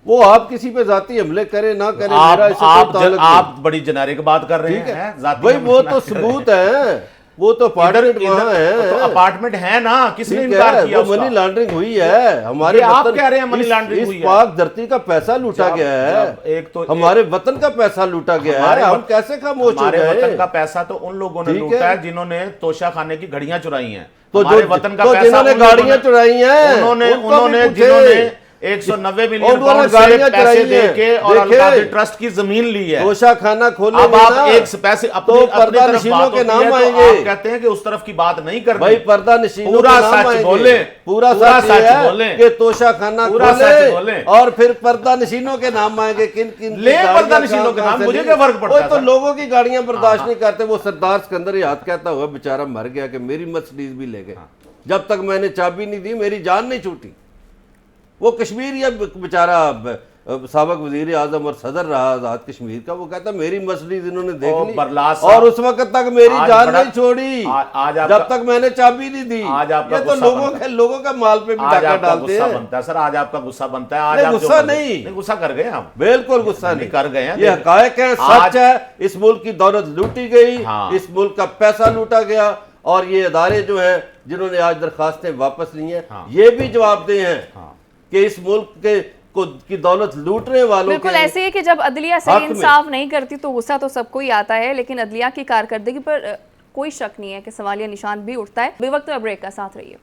वो आप किसी पे जाती हमले करे ना करे, मेरा इससे कोई ताल्लुक नहीं। आप बड़ी जेनेरिक बात कर रहे हैं जाती भाई वो हमले तो ना करे। सबूत है, वो तो अपार्टमेंट वहाँ है, तो अपार्टमेंट है ना, किसने ठीक इनकार है, किया वो उसका? मनी लॉन्ड्रिंग हुई है हमारे ये आप वतन- कह रहे हैं मनी लॉन्ड्रिंग हुई इस है। पाक धरती का पैसा लूटा जब- गया जब है, एक तो हमारे वतन का पैसा लूटा गया है, हमारे हम वत- कैसे खामोश हो हमारे वतन गए? का पैसा तो उन लोगों ने ठीक लूटा है। है जिन्होंने तोशा खाने की घड़ियां चुराई हैं। तो हमारे जो वतन का तो पैसा जिन्होंने उन लोगों गाड़ियां ने- चुराई हैं उन्होंने उनको भी उन्होंने पूछे। जिन्होंने 190 मिलियन उन्होंने पाउंड से गाड़ियां पैसे चुराई दे हैं। के और देखे। अलकादी ट्रस्ट की जमीन ली है। तोशा खाना खोले अब आप एक पैसे अपनी तो अपनी पर्दा तरफ नशीनों बात के होती नाम है, तो आएंगे। आप कहते हैं कि उस तरफ की बात नहीं करनी। भाई पर्दा नशीनों पूरा के नाम सच आएंगे। बोले, पूरा पूरा सच सच ये है बोले। कि तोशा खाना पूरा खोले सच बोले। और फिर पर्दा नशीनों के नाम आएंगे। किन किन की ले गाड़ियां पर्दा नशीनों के कहां नाम, से मुझे ली। क्या फर्क पड़ता वो है तो सर? लोगों की गाड़ियां बर्दाश्त नहीं करते। वो सरदार सिकंदर याद कहता हुआ बेचारा मर गया कि मेरी मर्सिडीज भी ले गए, जब तक मैंने चाबी नहीं दी मेरी जान नहीं छूटी। वो कश्मीर या बेचारा साबक वजीर आजम और सदर रहा आजाद कश्मीर का, वो कहता मेरी मर्सिडीज इन्होंने देख ली बरलास और उस वक्त तक मेरी आज जान बड़ा- नहीं छोड़ी आज जब आपका- तक मैंने चाबी नहीं दी। आज आपका ये तो गुस्सा लोगों बनता के लोगों का माल पे भी आज डाका आपका डालते गुस्सा हैं। बनता है सर, आज आपका गुस्सा बनता है। आज नहीं, आप जो गुस्सा कर रहे- नहीं। गुस्सा कर गए आप। बिल्कुल गुस्सा नहीं कर गए हैं। ये हकायक है, आज- सच है। इस मुल्क की दौलत लूटी गई, हाँ। इस मुल्क का पैसा लूटा गया और ये अदारे जो हैं जिन्होंने आज दरखास्तें वापस ली हैं, हाँ। ये भी जवाबदेह हैं हाँ। कि इस मुल्क के की दौलत लूटने वालों बिल्कुल के ऐसे ही कि जब अदलिया हक सही में। इंसाफ नहीं करती तो गुस्सा तो सबको ही आता है, लेकिन अदलिया की कारकर्दगी पर कोई शक नहीं है कि सवालिया निशान भी उठता है। बेवक्त ब्रेक का साथ रहिए।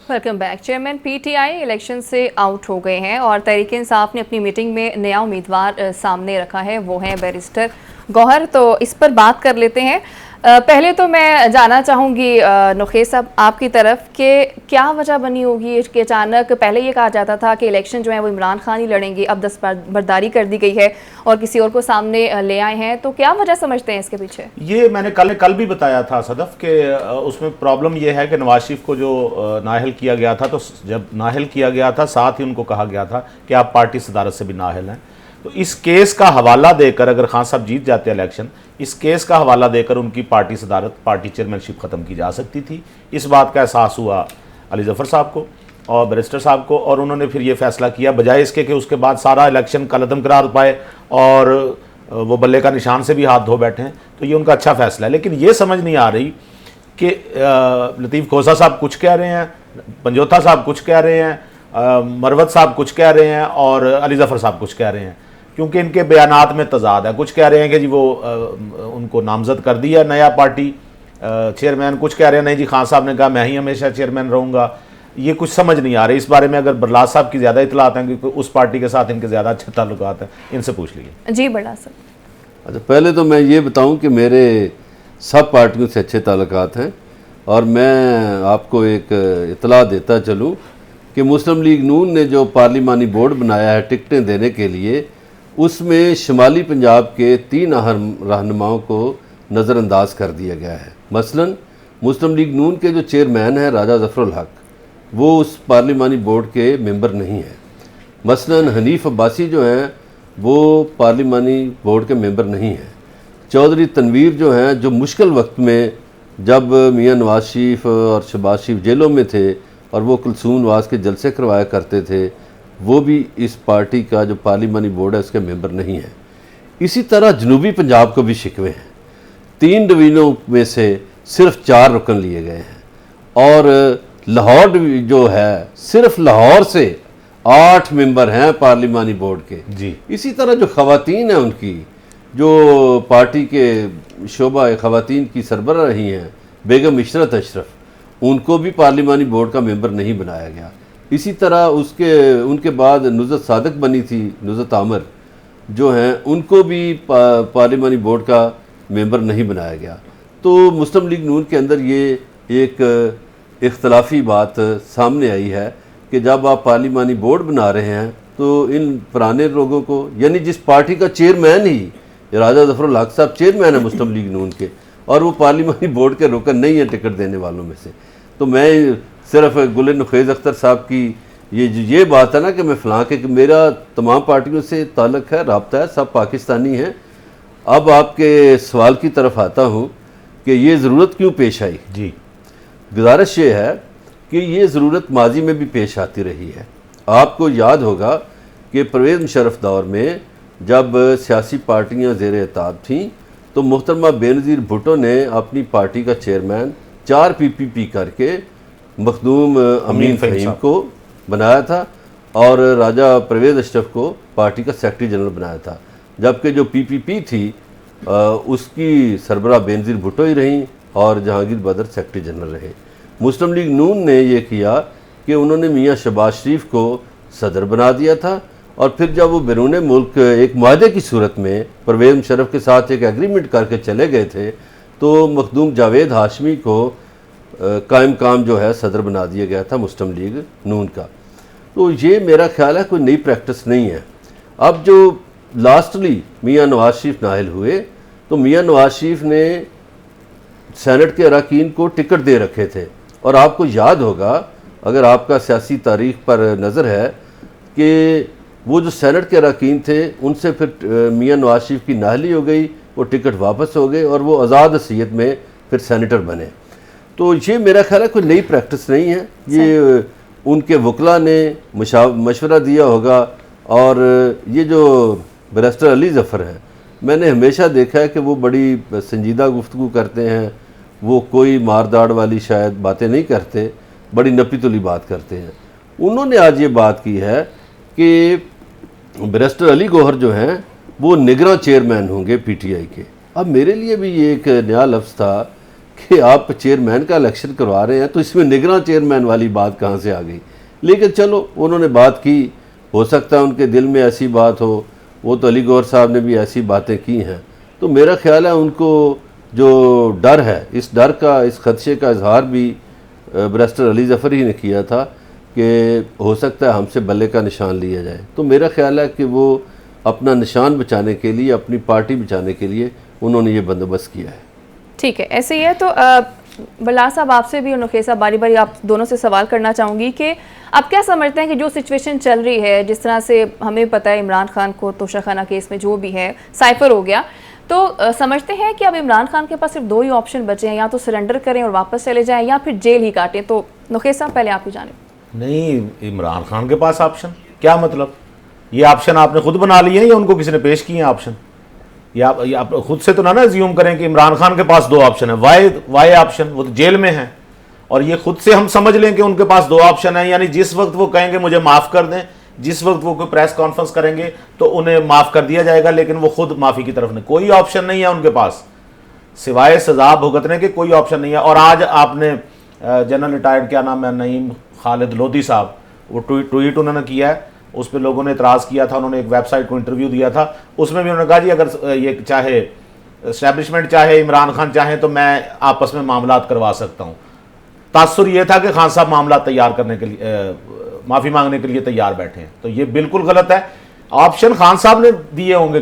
Welcome back. Chairman PTI election से आउट हो गए हैं और तहरीक इंसाफ ने अपनी मीटिंग में नया उम्मीदवार सामने रखा है, वो है बैरिस्टर गौहर। तो इस पर बात कर लेते हैं। पहले तो मैं जानना चाहूँगी नुखेस साहब आपकी तरफ कि क्या वजह बनी होगी कि अचानक पहले ये कहा जाता था कि इलेक्शन जो है वो इमरान खान ही लड़ेंगे, अब दस्तबरदारी कर दी गई है और किसी और को सामने ले आए हैं, तो क्या वजह समझते हैं इसके पीछे? ये मैंने कल भी बताया था सदफ कि उसमें प्रॉब्लम ये है कि नवाज शरीफ को जो नाअहल किया गया था, तो जब नाअहल किया गया था साथ ही उनको कहा गया था कि आप पार्टी सदारत से भी नाअहल हैं। तो इस केस का हवाला देकर अगर खान साहब जीत जाते इलेक्शन, इस केस का हवाला देकर उनकी पार्टी सदारत, पार्टी चेयरमैनशिप ख़त्म की जा सकती थी। इस बात का एहसास हुआ अली जफ़र साहब को और बैरिस्टर साहब को, और उन्होंने फिर ये फैसला किया बजाय इसके कि उसके बाद सारा इलेक्शन कलअदम करार पाए और वो बल्ले का निशान से भी हाथ धो बैठे हैं। तो ये उनका अच्छा फैसला है। लेकिन ये समझ नहीं आ रही कि लतीफ़ खोसा साहब कुछ कह रहे हैं, पंजोथा साहब कुछ कह रहे हैं, मरवत साहब कुछ कह रहे हैं और अली जफ़र साहब कुछ कह रहे हैं, क्योंकि इनके बयानात में तजाद है। कुछ कह रहे हैं कि जी वो उनको नामजद कर दिया नया पार्टी चेयरमैन, कुछ कह रहे हैं नहीं जी खान साहब ने कहा मैं ही हमेशा चेयरमैन रहूँगा। ये कुछ समझ नहीं आ रही। इस बारे में अगर बरलास साहब की ज़्यादा इतलात हैं क्योंकि उस पार्टी के साथ इनके ज़्यादा अच्छे ताल्लुकात हैं, इनसे पूछ लीजिए। जी बरलास साहब। अच्छा, पहले तो मैं ये बताऊं कि मेरे सब पार्टियों से अच्छे ताल्लुकात हैं और मैं आपको एक इतला देता चलूं कि मुस्लिम लीग नून ने जो पार्लिमानी बोर्ड बनाया है टिकटें देने के लिए, उसमें शुमाली पंजाब के 3 अहम रहनुमाओं को नज़रअंदाज कर दिया गया है। मसलन मुस्लिम लीग नून के जो चेयरमैन हैं राजा ज़फ़रुल हक, वो उस पार्लिमानी बोर्ड के मेंबर नहीं हैं। मसलन हनीफ अब्बासी जो हैं वो पार्लिमानी बोर्ड के मेंबर नहीं हैं। चौधरी तनवीर जो हैं, जो मुश्किल वक्त में जब मियां नवाज शरीफ और शहबाज शरीफ जेलों में थे और वो कुलसूम नवाज के जलसे करवाया करते थे, वो भी इस पार्टी का जो पार्लिमानी बोर्ड है उसके मेंबर नहीं है। इसी तरह जनूबी पंजाब को भी शिकवे हैं। 3 डिवीज़नों में से सिर्फ 4 रुकन लिए गए हैं और लाहौर जो है सिर्फ लाहौर से 8 मेंबर हैं पार्लिमानी बोर्ड के। जी। इसी तरह जो ख़वातीन हैं उनकी जो पार्टी के शोबा ख़वातीन की सरबराह रही हैं बेगम इशरत अशरफ, उनको भी पार्लिमानी बोर्ड का मेंबर नहीं बनाया गया। इसी तरह उनके बाद नुज़रत सादक बनी थी, नुज़रत आमर जो हैं उनको भी पार्लिमानी बोर्ड का मेंबर नहीं बनाया गया। तो मुस्लिम लीग नून के अंदर ये एक इख्तलाफी बात सामने आई है कि जब आप पार्लिमानी बोर्ड बना रहे हैं तो इन पुराने लोगों को, यानी जिस पार्टी का चेयरमैन ही राजा ज़फ़रुल हक साहब चेयरमैन है मुस्लिम लीग नून के, और वो पार्लिमानी बोर्ड के रुकन नहीं है टिकट देने वालों में से। तो मैं सिर्फ गुल नुखैज़ अख्तर साहब की ये बात है ना कि मैं फ़लाँ के, मेरा तमाम पार्टियों से ताल्लुक़ है, रब्ता है, सब पाकिस्तानी हैं। अब आपके सवाल की तरफ आता हूँ कि ये ज़रूरत क्यों पेश आई। जी, गुजारिश ये है कि ये ज़रूरत माजी में भी पेश आती रही है। आपको याद होगा कि परवेज़ मुशर्रफ दौर में जब सियासी पार्टियां ज़ेर एताब थीं तो मोहतरमा बेनज़ीर भुट्टो ने अपनी पार्टी का चेयरमैन 4 PPP करके मखदूम अमीन फ़हीम को बनाया था और राजा परवेज़ अशरफ को पार्टी का सेक्रेटरी जनरल बनाया था, जबकि जो PPP थी उसकी सरबराह बेनज़ीर भुट्टो ही रहीं और जहांगीर बदर सेक्रेटरी जनरल रहे। मुस्लिम लीग नून ने यह किया कि उन्होंने मियाँ शहबाज शरीफ को सदर बना दिया था, और फिर जब वो बैरून मुल्क एक मुआहदे की सूरत में परवेज़ मुशर्रफ के साथ एक एग्रीमेंट करके चले गए थे तो मखदूम जावेद हाशमी को कायम काम जो है सदर बना दिया गया था मुस्लिम लीग नून का। तो ये मेरा ख्याल है कोई नई प्रैक्टिस नहीं है। अब जो लास्टली मियाँ नवाज शरीफ नाहिल हुए तो मियाँ नवाज शरीफ ने सेनेट के अरकान को टिकट दे रखे थे, और आपको याद होगा अगर आपका सियासी तारीख पर नज़र है कि वो जो सेनेट के अरकान थे उनसे फिर मियाँ नवाज शरीफ की नाहली हो गई, वो टिकट वापस हो गए और वो आज़ाद हसीयत में फिर सेनेटर बने। तो ये मेरा ख्याल है कोई नई प्रैक्टिस नहीं है, ये उनके वकला ने मशवरा दिया होगा। और ये जो बैरिस्टर अली ज़फ़र हैं, मैंने हमेशा देखा है कि वो बड़ी संजीदा गुफ्तगू करते हैं, वो कोई मारदाड़ वाली शायद बातें नहीं करते, बड़ी नपी तुली बात करते हैं। उन्होंने आज ये बात की है कि बैरिस्टर अली गौहर जो हैं वो निगरां चेयरमैन होंगे PTI के। अब मेरे लिए भी ये एक नया लफ्ज़ था कि आप चेयरमैन का इलेक्शन करवा रहे हैं तो इसमें निगरां चेयरमैन वाली बात कहाँ से आ गई। लेकिन चलो उन्होंने बात की, हो सकता है उनके दिल में ऐसी बात हो, वो तो अली गौहर साहब ने भी ऐसी बातें की हैं। तो मेरा ख्याल है उनको जो डर है, इस डर का, इस खदशे का इजहार भी बैरिस्टर अली ज़फ़र ही ने किया था कि हो सकता है हमसे बल्ले का निशान लिया जाए। तो मेरा ख्याल है कि वो अपना निशान बचाने के लिए, अपनी पार्टी बचाने के लिए उन्होंने ये बंदोबस्त किया है। ठीक है, ऐसे ही है। तो बल्ला साहब आपसे भी और नुखैज़ साहब बारी बारी आप दोनों से सवाल करना चाहूँगी कि आप क्या समझते हैं कि जो सिचुएशन चल रही है, जिस तरह से हमें पता है इमरान खान को तोशाखाना केस में जो भी है साइफर हो गया, तो समझते हैं कि अब इमरान खान के पास सिर्फ 2 ही ऑप्शन बचे हैं, या तो सरेंडर करें और वापस चले जाएं या फिर जेल ही काटें। तो नुखैज़ साहब पहले आपकी जानिब। नहीं, इमरान खान के पास ऑप्शन क्या मतलब? ये ऑप्शन आपने खुद बना लिए हैं या उनको किसी ने पेश किए हैं ऑप्शन? या आप खुद से तो ना अज्यूम करें कि इमरान खान के पास 2 ऑप्शन है। वाई ऑप्शन, वो तो जेल में है, और ये खुद से हम समझ लें कि उनके पास 2 ऑप्शन है, यानी जिस वक्त वो कहेंगे मुझे माफ़ कर दें, जिस वक्त वो कोई प्रेस कॉन्फ्रेंस करेंगे तो उन्हें माफ़ कर दिया जाएगा, लेकिन वो खुद माफ़ी की तरफ नहीं। कोई ऑप्शन नहीं है उनके पास, सिवाय सजा भुगतने के कोई ऑप्शन नहीं है। और आज आपने जनरल रिटायर्ड, क्या नाम है, नईम खालिद लोधी साहब, वो ट्वीट उन्होंने किया है, उस पर लोगों ने इतराज़ किया था, उन्होंने एक वेबसाइट को इंटरव्यू दिया था, उसमें भी उन्होंने कहा जी अगर ये चाहे इस्टेब्लिशमेंट चाहे, इमरान खान चाहे तो मैं आपस में मामलात करवा सकता हूँ। तासुर ये था कि खान साहब मामला तैयार करने के लिए, माफ़ी मांगने के लिए तैयार बैठे हैं, तो ये बिल्कुल गलत है। ऑप्शन खान साहब ने दिए होंगे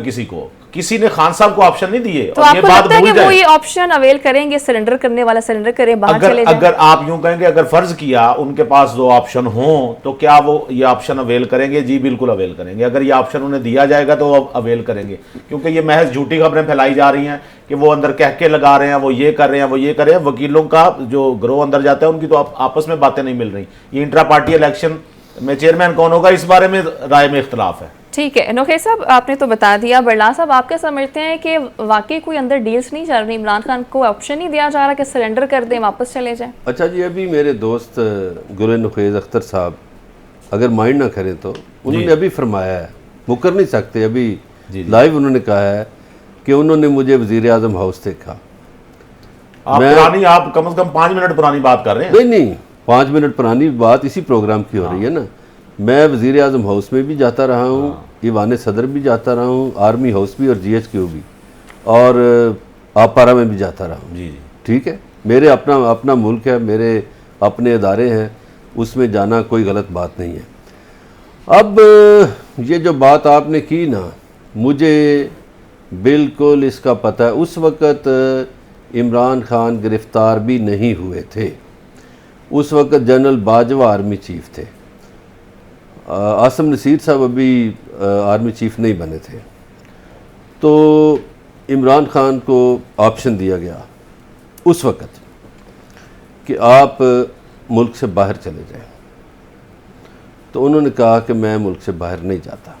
किसी ने खान साहब को ऑप्शन नहीं दिए। तो आपको लगता है कि वो ये ऑप्शन अवेल करेंगे, सरेंडर करने वाला सरेंडर करें, बाहर चले जाएं? अगर आप यूं कहेंगे, अगर फर्ज किया उनके पास 2 ऑप्शन हों तो क्या वो ये ऑप्शन अवेल करेंगे? जी बिल्कुल अवेल करेंगे। अगर ये ऑप्शन उन्हें दिया जाएगा तो वो अवेल करेंगे, क्योंकि ये महज झूठी खबरें फैलाई जा रही हैं कि वो अंदर कहके लगा रहे हैं, वो ये कर रहे हैं, वो ये कर रहे हैं। वकीलों का जो ग्रोह अंदर जाता है उनकी तो आपस में बातें नहीं मिल रही। ये इंट्रा पार्टी इलेक्शन में चेयरमैन कौन होगा, इस बारे में राय में इख्तलाफ है। ठीक है, नुखैज़ साहब आपने तो बता दिया। बल्ला साहब आप क्या समझते हैं कि वाकई कोई अंदर डील्स नहीं चल रही, इमरान खान को ऑप्शन नहीं दिया जा रहा कि सरेंडर कर दें, वापस चले जाएं? अच्छा जी, अभी मेरे दोस्त गुल नुखैज़ अख्तर साहब अगर माइंड ना करें तो उन्होंने अभी फरमाया है, मुकर नहीं सकते, अभी लाइव उन्होंने कहा है कि उन्होंने मुझे वज़ीर आज़म हाउस देखा। आप कम से कम 5 मिनट पुरानी बात कर रहे हैं। नहीं 5 मिनट पुरानी बात इसी प्रोग्राम की हो रही है ना। मैं वज़ीर आज़म हाउस में भी जाता रहा हूँ, ईवान सदर भी जाता रहा हूँ, आर्मी हाउस भी और GHQ भी, और आपारा में भी जाता रहा हूँ। जी जी ठीक है, मेरे अपना मुल्क है, मेरे अपने इदारे हैं, उसमें जाना कोई गलत बात नहीं है। अब ये जो बात आपने की ना, मुझे बिल्कुल इसका पता है। उस वक़्त इमरान खान गिरफ़्तार भी नहीं हुए थे, उस वक़्त जनरल बाजवा आर्मी चीफ़ थे, आसम नसीर साहब अभी आर्मी चीफ़ नहीं बने थे। तो इमरान खान को ऑप्शन दिया गया उस वक़्त कि आप मुल्क से बाहर चले जाएं, तो उन्होंने कहा कि मैं मुल्क से बाहर नहीं जाता।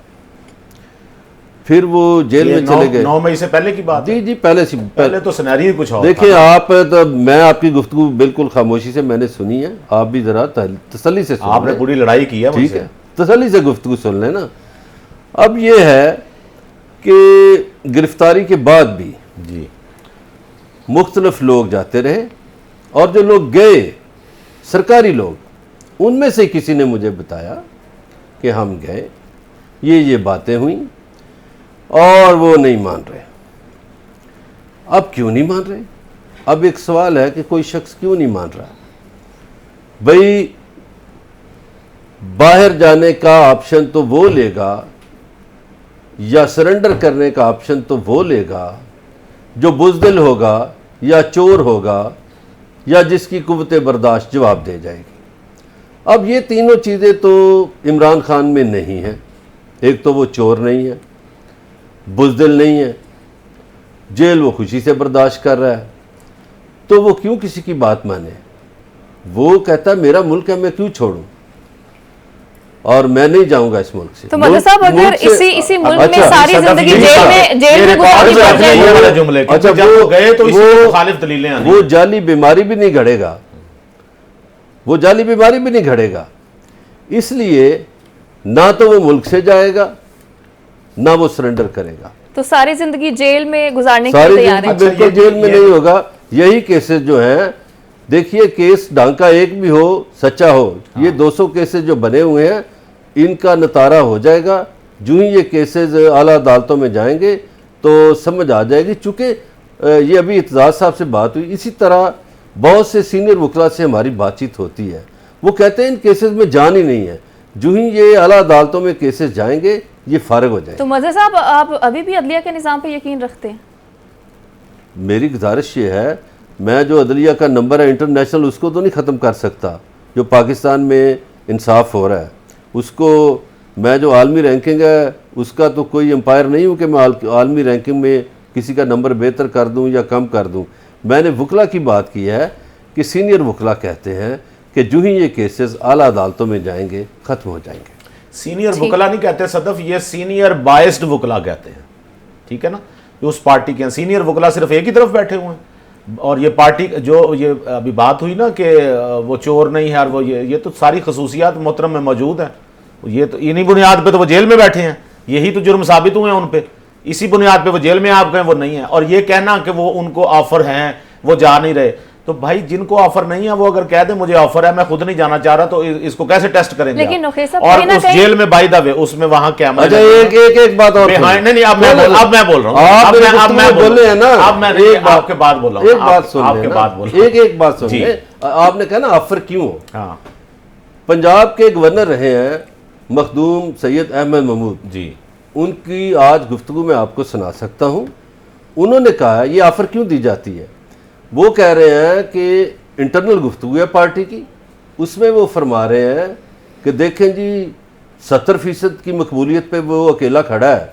फिर वो जेल में चले गए। 9 मई से पहले की बात है? जी पहले तो सिनेरियो कुछ और देखिए था। आप तो, मैं आपकी गुफ्तगू बिल्कुल खामोशी से मैंने सुनी है, आप भी ज़रा तसल्ली से सुन आपने लें। पूरी लड़ाई की है ठीक मुझसे। है, तसल्ली से गुफ्तगू सुन लेना। अब ये है कि गिरफ्तारी के बाद भी जी मुख्तलिफ लोग जाते रहे, और जो लोग गए सरकारी लोग, उनमें से किसी ने मुझे बताया कि हम गए, ये बातें हुई, और वो नहीं मान रहे। अब क्यों नहीं मान रहे? अब एक सवाल है कि कोई शख्स क्यों नहीं मान रहा? भाई बाहर जाने का ऑप्शन तो वो लेगा, या सरेंडर करने का ऑप्शन तो वो लेगा जो बुज़दिल होगा, या चोर होगा, या जिसकी कुव्वत बर्दाश्त जवाब दे जाएगी। अब ये तीनों चीज़ें तो इमरान खान में नहीं हैं। एक तो वो चोर नहीं है, बुज़दिल नहीं है, जेल वो खुशी से बर्दाश्त कर रहा है, तो वो क्यों किसी की बात माने? वो कहता है मेरा मुल्क है, मैं क्यों छोड़ूं, और मैं नहीं जाऊंगा इस मुल्क से। तो मतलब साहब अगर इसी मुल्क में सारी जिंदगी जेल में गुजारनी पड़ जाए, अच्छा वो गए तो इसकी मुखालिफ दलीलें आनी। वो जाली बीमारी भी नहीं घड़ेगा, वो जाली बीमारी भी नहीं घड़ेगा। इसलिए ना तो वो मुल्क से जाएगा, ना वो सरेंडर करेगा। तो सारी जिंदगी जेल में गुजारने के सारी लिए तैयार है। जिंदगी बिल्कुल जेल में नहीं होगा। यही केसेस जो हैं, देखिए केस ढांका एक भी हो सच्चा हो, ये 200 केसेस जो बने हुए हैं इनका नतारा हो जाएगा। जो ही ये केसेस आला अदालतों में जाएंगे तो समझ आ जाएगी। चूँकि ये अभी इत्तेजाज साहब से बात हुई, इसी तरह बहुत से सीनियर वकला से हमारी बातचीत होती है, वो कहते हैं इन केसेस में जान ही नहीं है। जो ही ये आला अदालतों में केसेस जाएंगे ये फारिग हो जाएंगे। तो मज़हर साहब आप अभी भी अदलिया के निज़ाम पे यकीन रखते हैं? मेरी गुजारिश ये है, मैं जो अदलिया का नंबर है इंटरनेशनल, उसको तो नहीं ख़त्म कर सकता। जो पाकिस्तान में इंसाफ हो रहा है उसको, मैं जो आलमी रैंकिंग है उसका तो कोई एम्पायर नहीं हूँ कि मैं आलमी रैंकिंग में किसी का नंबर बेहतर कर दूँ या कम कर दूँ। मैंने वकला की बात की है कि सीनियर वकला कहते हैं कि जो ही ये केसेस आला अदालतों में जाएंगे ख़त्म हो जाएंगे। सीनियर वकला नहीं कहते सदफ, ये सीनियर बायस्ड वकला कहते हैं, ठीक है ना, जो उस पार्टी के हैं। सीनियर वकला सिर्फ एक ही तरफ बैठे हुए हैं, और ये पार्टी जो ये अभी बात हुई ना कि वो चोर नहीं है और वो ये तो सारी खसूसियात मोहतरम में मौजूद है। ये तो इन्हीं बुनियाद पे तो वो जेल में बैठे हैं, यही तो जुर्म साबित हुए हैं उन पे, इसी बुनियाद पे वो जेल में आप गए, वो नहीं है। और ये कहना कि वो उनको ऑफर हैं वो जा नहीं रहे, तो भाई जिनको ऑफर नहीं है वो अगर कह दे मुझे ऑफर है मैं खुद नहीं जाना चाह रहा, तो इसको कैसे टेस्ट करेंगे? लेकिन नौखेर साहब, और कहीं ना उस कहीं- जेल में बाय द वे उसमें वहां कैमरा। अच्छा एक बात और नहीं अब मैं बोल रहा हूँ, आप बोले हैं ना, अब मैं एक बात आपके बाद बोल रहा हूँ, एक बात सुन आपके बाद बोल रहा हूँ। एक बात सुन जी। आपने कहा ना ऑफर क्यों? हाँ पंजाब के गवर्नर रहे हैं मखदूम सैयद अहमद महमूद जी, उनकी आज गुफ्तगू में आपको सुना सकता हूँ। उन्होंने कहा ये ऑफ़र क्यों दी जाती है। वो कह रहे हैं कि इंटरनल गुफ्तगू है पार्टी की, उसमें वो फरमा रहे हैं कि देखें जी 70% की मकबूलियत पे वो अकेला खड़ा है,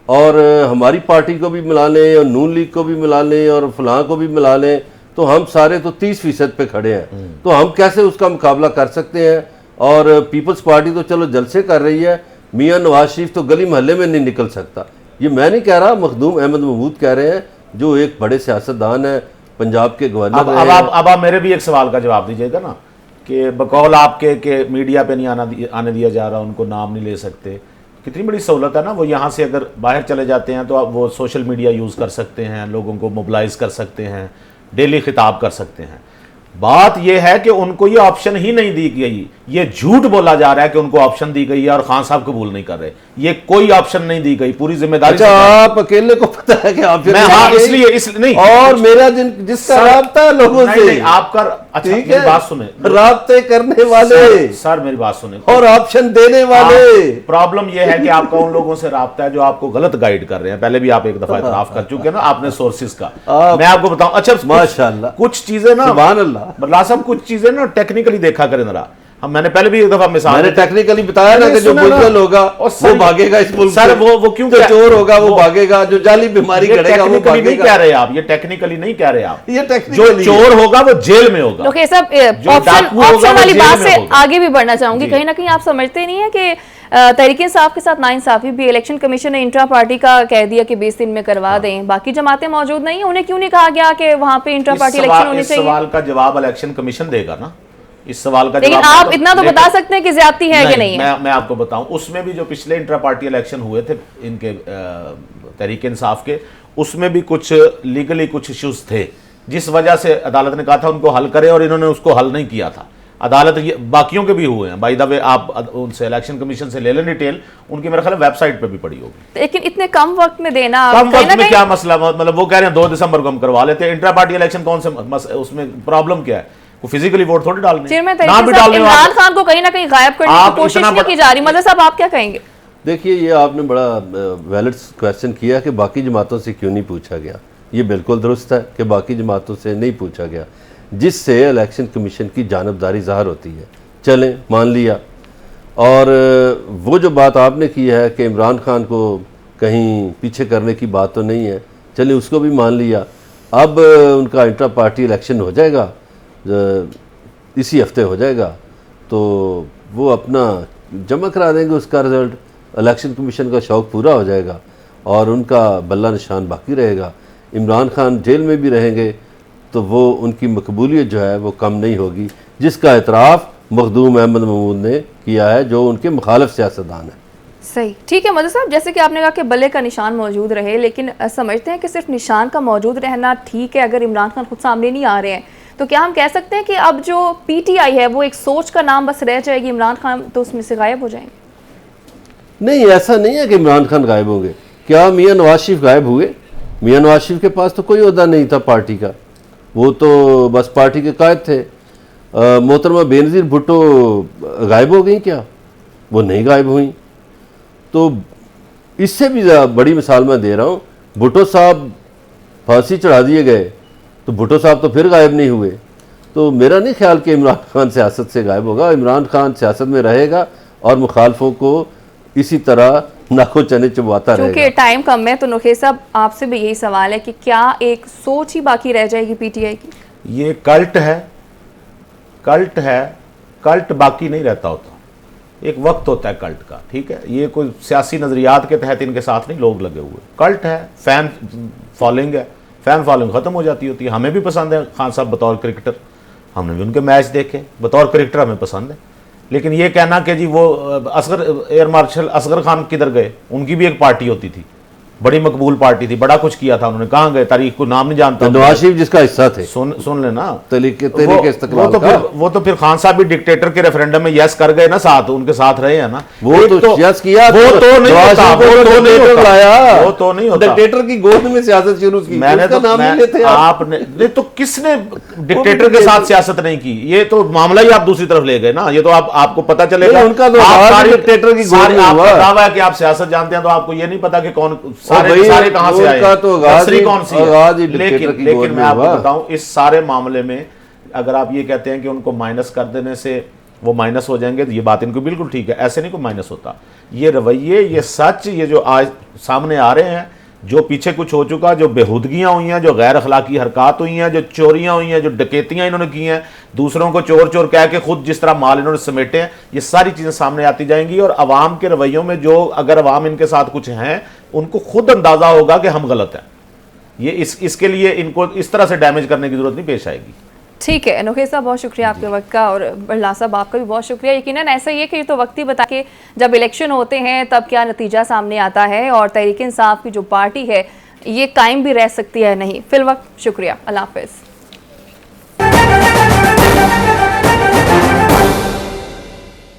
और हमारी पार्टी को भी मिला लें और नून लीग को भी मिला लें और फलां को भी मिला लें तो हम सारे तो 30% पे खड़े हैं, तो हम कैसे उसका मुकाबला कर सकते हैं। और पीपल्स पार्टी तो चलो जलसे कर रही है, मियां नवाज शरीफ तो गली महल्ले में नहीं निकल सकता। ये मैं नहीं कह रहा, मखदूम अहमद महमूद कह रहे हैं जो एक बड़े सियासतदान हैं, पंजाब के गवर्नर। अब आप मेरे भी एक सवाल का जवाब दीजिएगा ना कि बकौल आपके के मीडिया पे नहीं आने दिया जा रहा, उनको नाम नहीं ले सकते, कितनी बड़ी सहूलत है ना, वो यहाँ से अगर बाहर चले जाते हैं तो आप वो सोशल मीडिया यूज़ कर सकते हैं, लोगों को मोबिलाइज कर सकते हैं, डेली खिताब कर सकते हैं। बात यह है कि उनको ये ऑप्शन ही नहीं दी गई, ये झूठ बोला जा रहा है कि उनको ऑप्शन दी गई है और खान साहब कबूल नहीं कर रहे, ये कोई ऑप्शन नहीं दी गई, पूरी जिम्मेदारी। अच्छा, आप अकेले को पता है कि आप मैं, हाँ, इसलिए नहीं, और मेरा जिसका राब्ता लोगों से, नहीं, आपका, अच्छा मेरी बात सुने, राब्ते करने वाले सर मेरी बात सुने, और ऑप्शन देने वाले। प्रॉब्लम यह है कि आपका उन लोगों से राब्ता है जो आपको गलत गाइड कर रहे हैं। पहले भी आप एक दफा इतराफ कर चुके हैं ना आपने सोर्सेज का। मैं आपको बताऊं, अच्छा माशाल्लाह, कुछ चीजें ना, सुभान अल्लाह, बल्ला साहब कुछ चीजें ना टेक्निकली देखा करें जरा। हम, मैंने पहले भी एक दफा मिसाल, मैंने टेक्निकली बताया ना कि जो बुजदल होगा वो भागेगा इस मुल्क सर, से, वो क्यों, जो चोर होगा वो भागेगा, जो जाली बीमारी करेगा वो भागेगा। नहीं कह रहे आप, ये टेक्निकली नहीं कह रहे आप, ये जो चोर होगा वो जेल में होगा। ओके सब ऑप्शन वाली बात से आगे भी बढ़ना चाहूंगी। कहीं ना कहीं आप समझते नहीं है कि तहरीक इंसाफ के साथ नाइंसाफी भी, इलेक्शन कमीशन ने इंट्रा पार्टी का कह दिया कि 20 दिन में करवा दें, बाकी जमातें मौजूद नहीं है, उन्हें क्यों नहीं कहा गया कि वहां पे इंट्रा पार्टी इलेक्शन होनी चाहिए? इस सवाल का जवाब इलेक्शन कमीशन देगा ना, इस सवाल का लेकिन जवाब आप इतना तो बता सकते हैं कि ज्यादती है कि नहीं है। मैं आपको बताऊं, उसमें भी जो पिछले इंट्रा पार्टी इलेक्शन हुए थे इनके तहरीक इंसाफ के, उसमें भी कुछ लीगली कुछ इश्यूज थे जिस वजह से अदालत ने कहा था उनको हल करें और इन्होंने उसको हल नहीं किया था। अदालत बाकियों के भी हुए हैं, बाय द वे आप उनसे इलेक्शन कमीशन से ले लें डिटेल, उनकी मेरे ख्याल वेबसाइट पे भी पड़ी होगी। लेकिन इतने कम वक्त में देना, कम वक्त में क्या मसला, मतलब वो कह रहे हैं 2 दिसंबर को हम करवा लेते हैं। इंट्रा पार्टी इलेक्शन कौन से, उसमें प्रॉब्लम क्या है? वो फिजिकली वोट थोड़ी डालने, ना भी डालने, इमरान खान को कहीं ना कहीं गायब करने की कोशिश नहीं की जा रही। मतलब साहब आप क्या कहेंगे? देखिए, ये आपने बड़ा वैलिड क्वेश्चन किया कि बाकी जमातों से क्यों नहीं पूछा गया। ये बिल्कुल दुरुस्त है कि बाकी जमातों से नहीं पूछा गया, जिससे इलेक्शन कमीशन की जानबदारी ज़ाहिर होती है। चलें, मान लिया। और वो जो बात आपने की है कि इमरान खान को कहीं पीछे करने की बात तो नहीं है, चलें उसको भी मान लिया। अब उनका इंट्रा पार्टी इलेक्शन हो जाएगा, इसी हफ्ते हो जाएगा, तो वो अपना जमा करा देंगे उसका रिज़ल्ट, इलेक्शन कमीशन का शौक़ पूरा हो जाएगा और उनका बल्ला निशान बाकी रहेगा। इमरान खान जेल में भी रहेंगे तो वो उनकी मकबूलियत जो है वो कम नहीं होगी, जिसका एतराफ़ मखदूम अहमद महमूद ने किया है, जो उनके मुखालिफ सियासतदान है। सही, ठीक है मदद साहब, जैसे कि आपने कहा कि बल्ले का निशान मौजूद रहे, लेकिन समझते हैं कि सिर्फ निशान का मौजूद रहना ठीक है अगर इमरान खान खुद सामने नहीं आ रहे हैं, तो क्या हम कह सकते हैं कि अब जो PTI है वो एक सोच का नाम बस रह जाएगी, इमरान खान तो उसमें से गायब हो जाएंगे? नहीं, ऐसा नहीं है कि इमरान खान गायब होंगे। क्या मियां नवाज शरीफ गायब हुए? मियां नवाज शरीफ के पास तो कोई ओहदा नहीं था पार्टी का, वो तो बस पार्टी के कायद थे। मोहतरमा बेनज़ीर भुट्टो गायब हो गई क्या? वो नहीं गायब हुई। तो इससे भी बड़ी मिसाल मैं दे रहा हूँ, भुट्टो साहब फांसी चढ़ा दिए गए तो भुट्टो साहब तो फिर गायब नहीं हुए। तो मेरा नहीं ख्याल कि इमरान खान सियासत से गायब होगा। इमरान खान सियासत में रहेगा और मुखालफों को इसी तरह नाको चने चुबाता रहेगा। क्योंकि टाइम कम है, तो नोखे साहब आपसे भी यही सवाल है कि क्या एक सोच ही बाकी रह जाएगी PTI की? ये कल्ट है, कल्ट है, कल्ट बाकी नहीं रहता होता, एक वक्त होता है कल्ट का, ठीक है। ये कोई सियासी नज़रियात के तहत इनके साथ नहीं लोग लगे हुए, कल्ट है, फैन फॉलोइंग है, फैन फॉलोइंग ख़त्म हो जाती होती है। हमें भी पसंद है खान साहब बतौर क्रिकेटर, हमने भी उनके मैच देखे, बतौर क्रिकेटर हमें पसंद है। लेकिन ये कहना कि जी वो असगर एयर मार्शल असगर खान किधर गए, उनकी भी एक पार्टी होती थी, बड़ी मकबूल पार्टी थी, बड़ा कुछ किया था उन्होंने, कहाँ गए, तारीख को नाम नहीं जानता। नवाज शरीफ जिसका हिस्सा थे, सुन लेना, वो तो फिर खान साहब भी डिक्टेटर के रेफरेंडम में यस कर गए ना, साथ उनके साथ रहे हैं ना, वो तो यस किया, वो तो नहीं होता, वो तो नहीं होता। डिक्टेटर की गोद में सियासत शुरू की, मैंने तो नाम नहीं लेते आपने, नहीं तो किसने डिक्टेटर के साथ सियासत नहीं की? ये तो मामला ही आप दूसरी तरफ ले गए ना। ये तो आपको पता चलेगा, उनका डिक्टेटर की गोद में हुआ। दावा है कि आप सियासत जानते हैं, तो आपको ये नहीं पता कि कौन सारे कहां से आए, तो कौन सी है। लेकिन मैं आपको बताऊं, इस सारे मामले में अगर आप ये कहते हैं कि उनको माइनस कर देने से वो माइनस हो जाएंगे, तो ये बात इनको बिल्कुल ठीक है, ऐसे नहीं कोई माइनस होता। ये रवैये, ये सच, ये जो आज सामने आ रहे हैं, जो पीछे कुछ हो चुका, जो बेहुदगियां हुई हैं, जो गैर अखलाकी हरकत हुई हैं, जो चोरियां हुई हैं, जो डकैतियां इन्होंने की हैं, दूसरों को चोर चोर कह के खुद जिस तरह माल इन्होंने समेटे हैं, ये सारी चीजें सामने आती जाएंगी। और अवाम के रवैयों में जो, अगर अवाम इनके साथ कुछ हैं, उनको खुद अंदाजा होगा कि हम गलत हैं। ये इसके लिए इनको इस तरह से डैमेज करने की जरूरत नहीं पेश आएगी। ठीक है नोखे साहब, बहुत शुक्रिया आपके वक्त का, और बल्ला साहब आपका भी बहुत शुक्रिया। यकीनन ऐसा ही है कि ये तो वक्त ही बता के जब इलेक्शन होते हैं तब क्या नतीजा सामने आता है और तहरीक इंसाफ की जो पार्टी है ये कायम भी रह सकती है नहीं। फिल वक्त शुक्रिया, अल्लाह हाफिज़।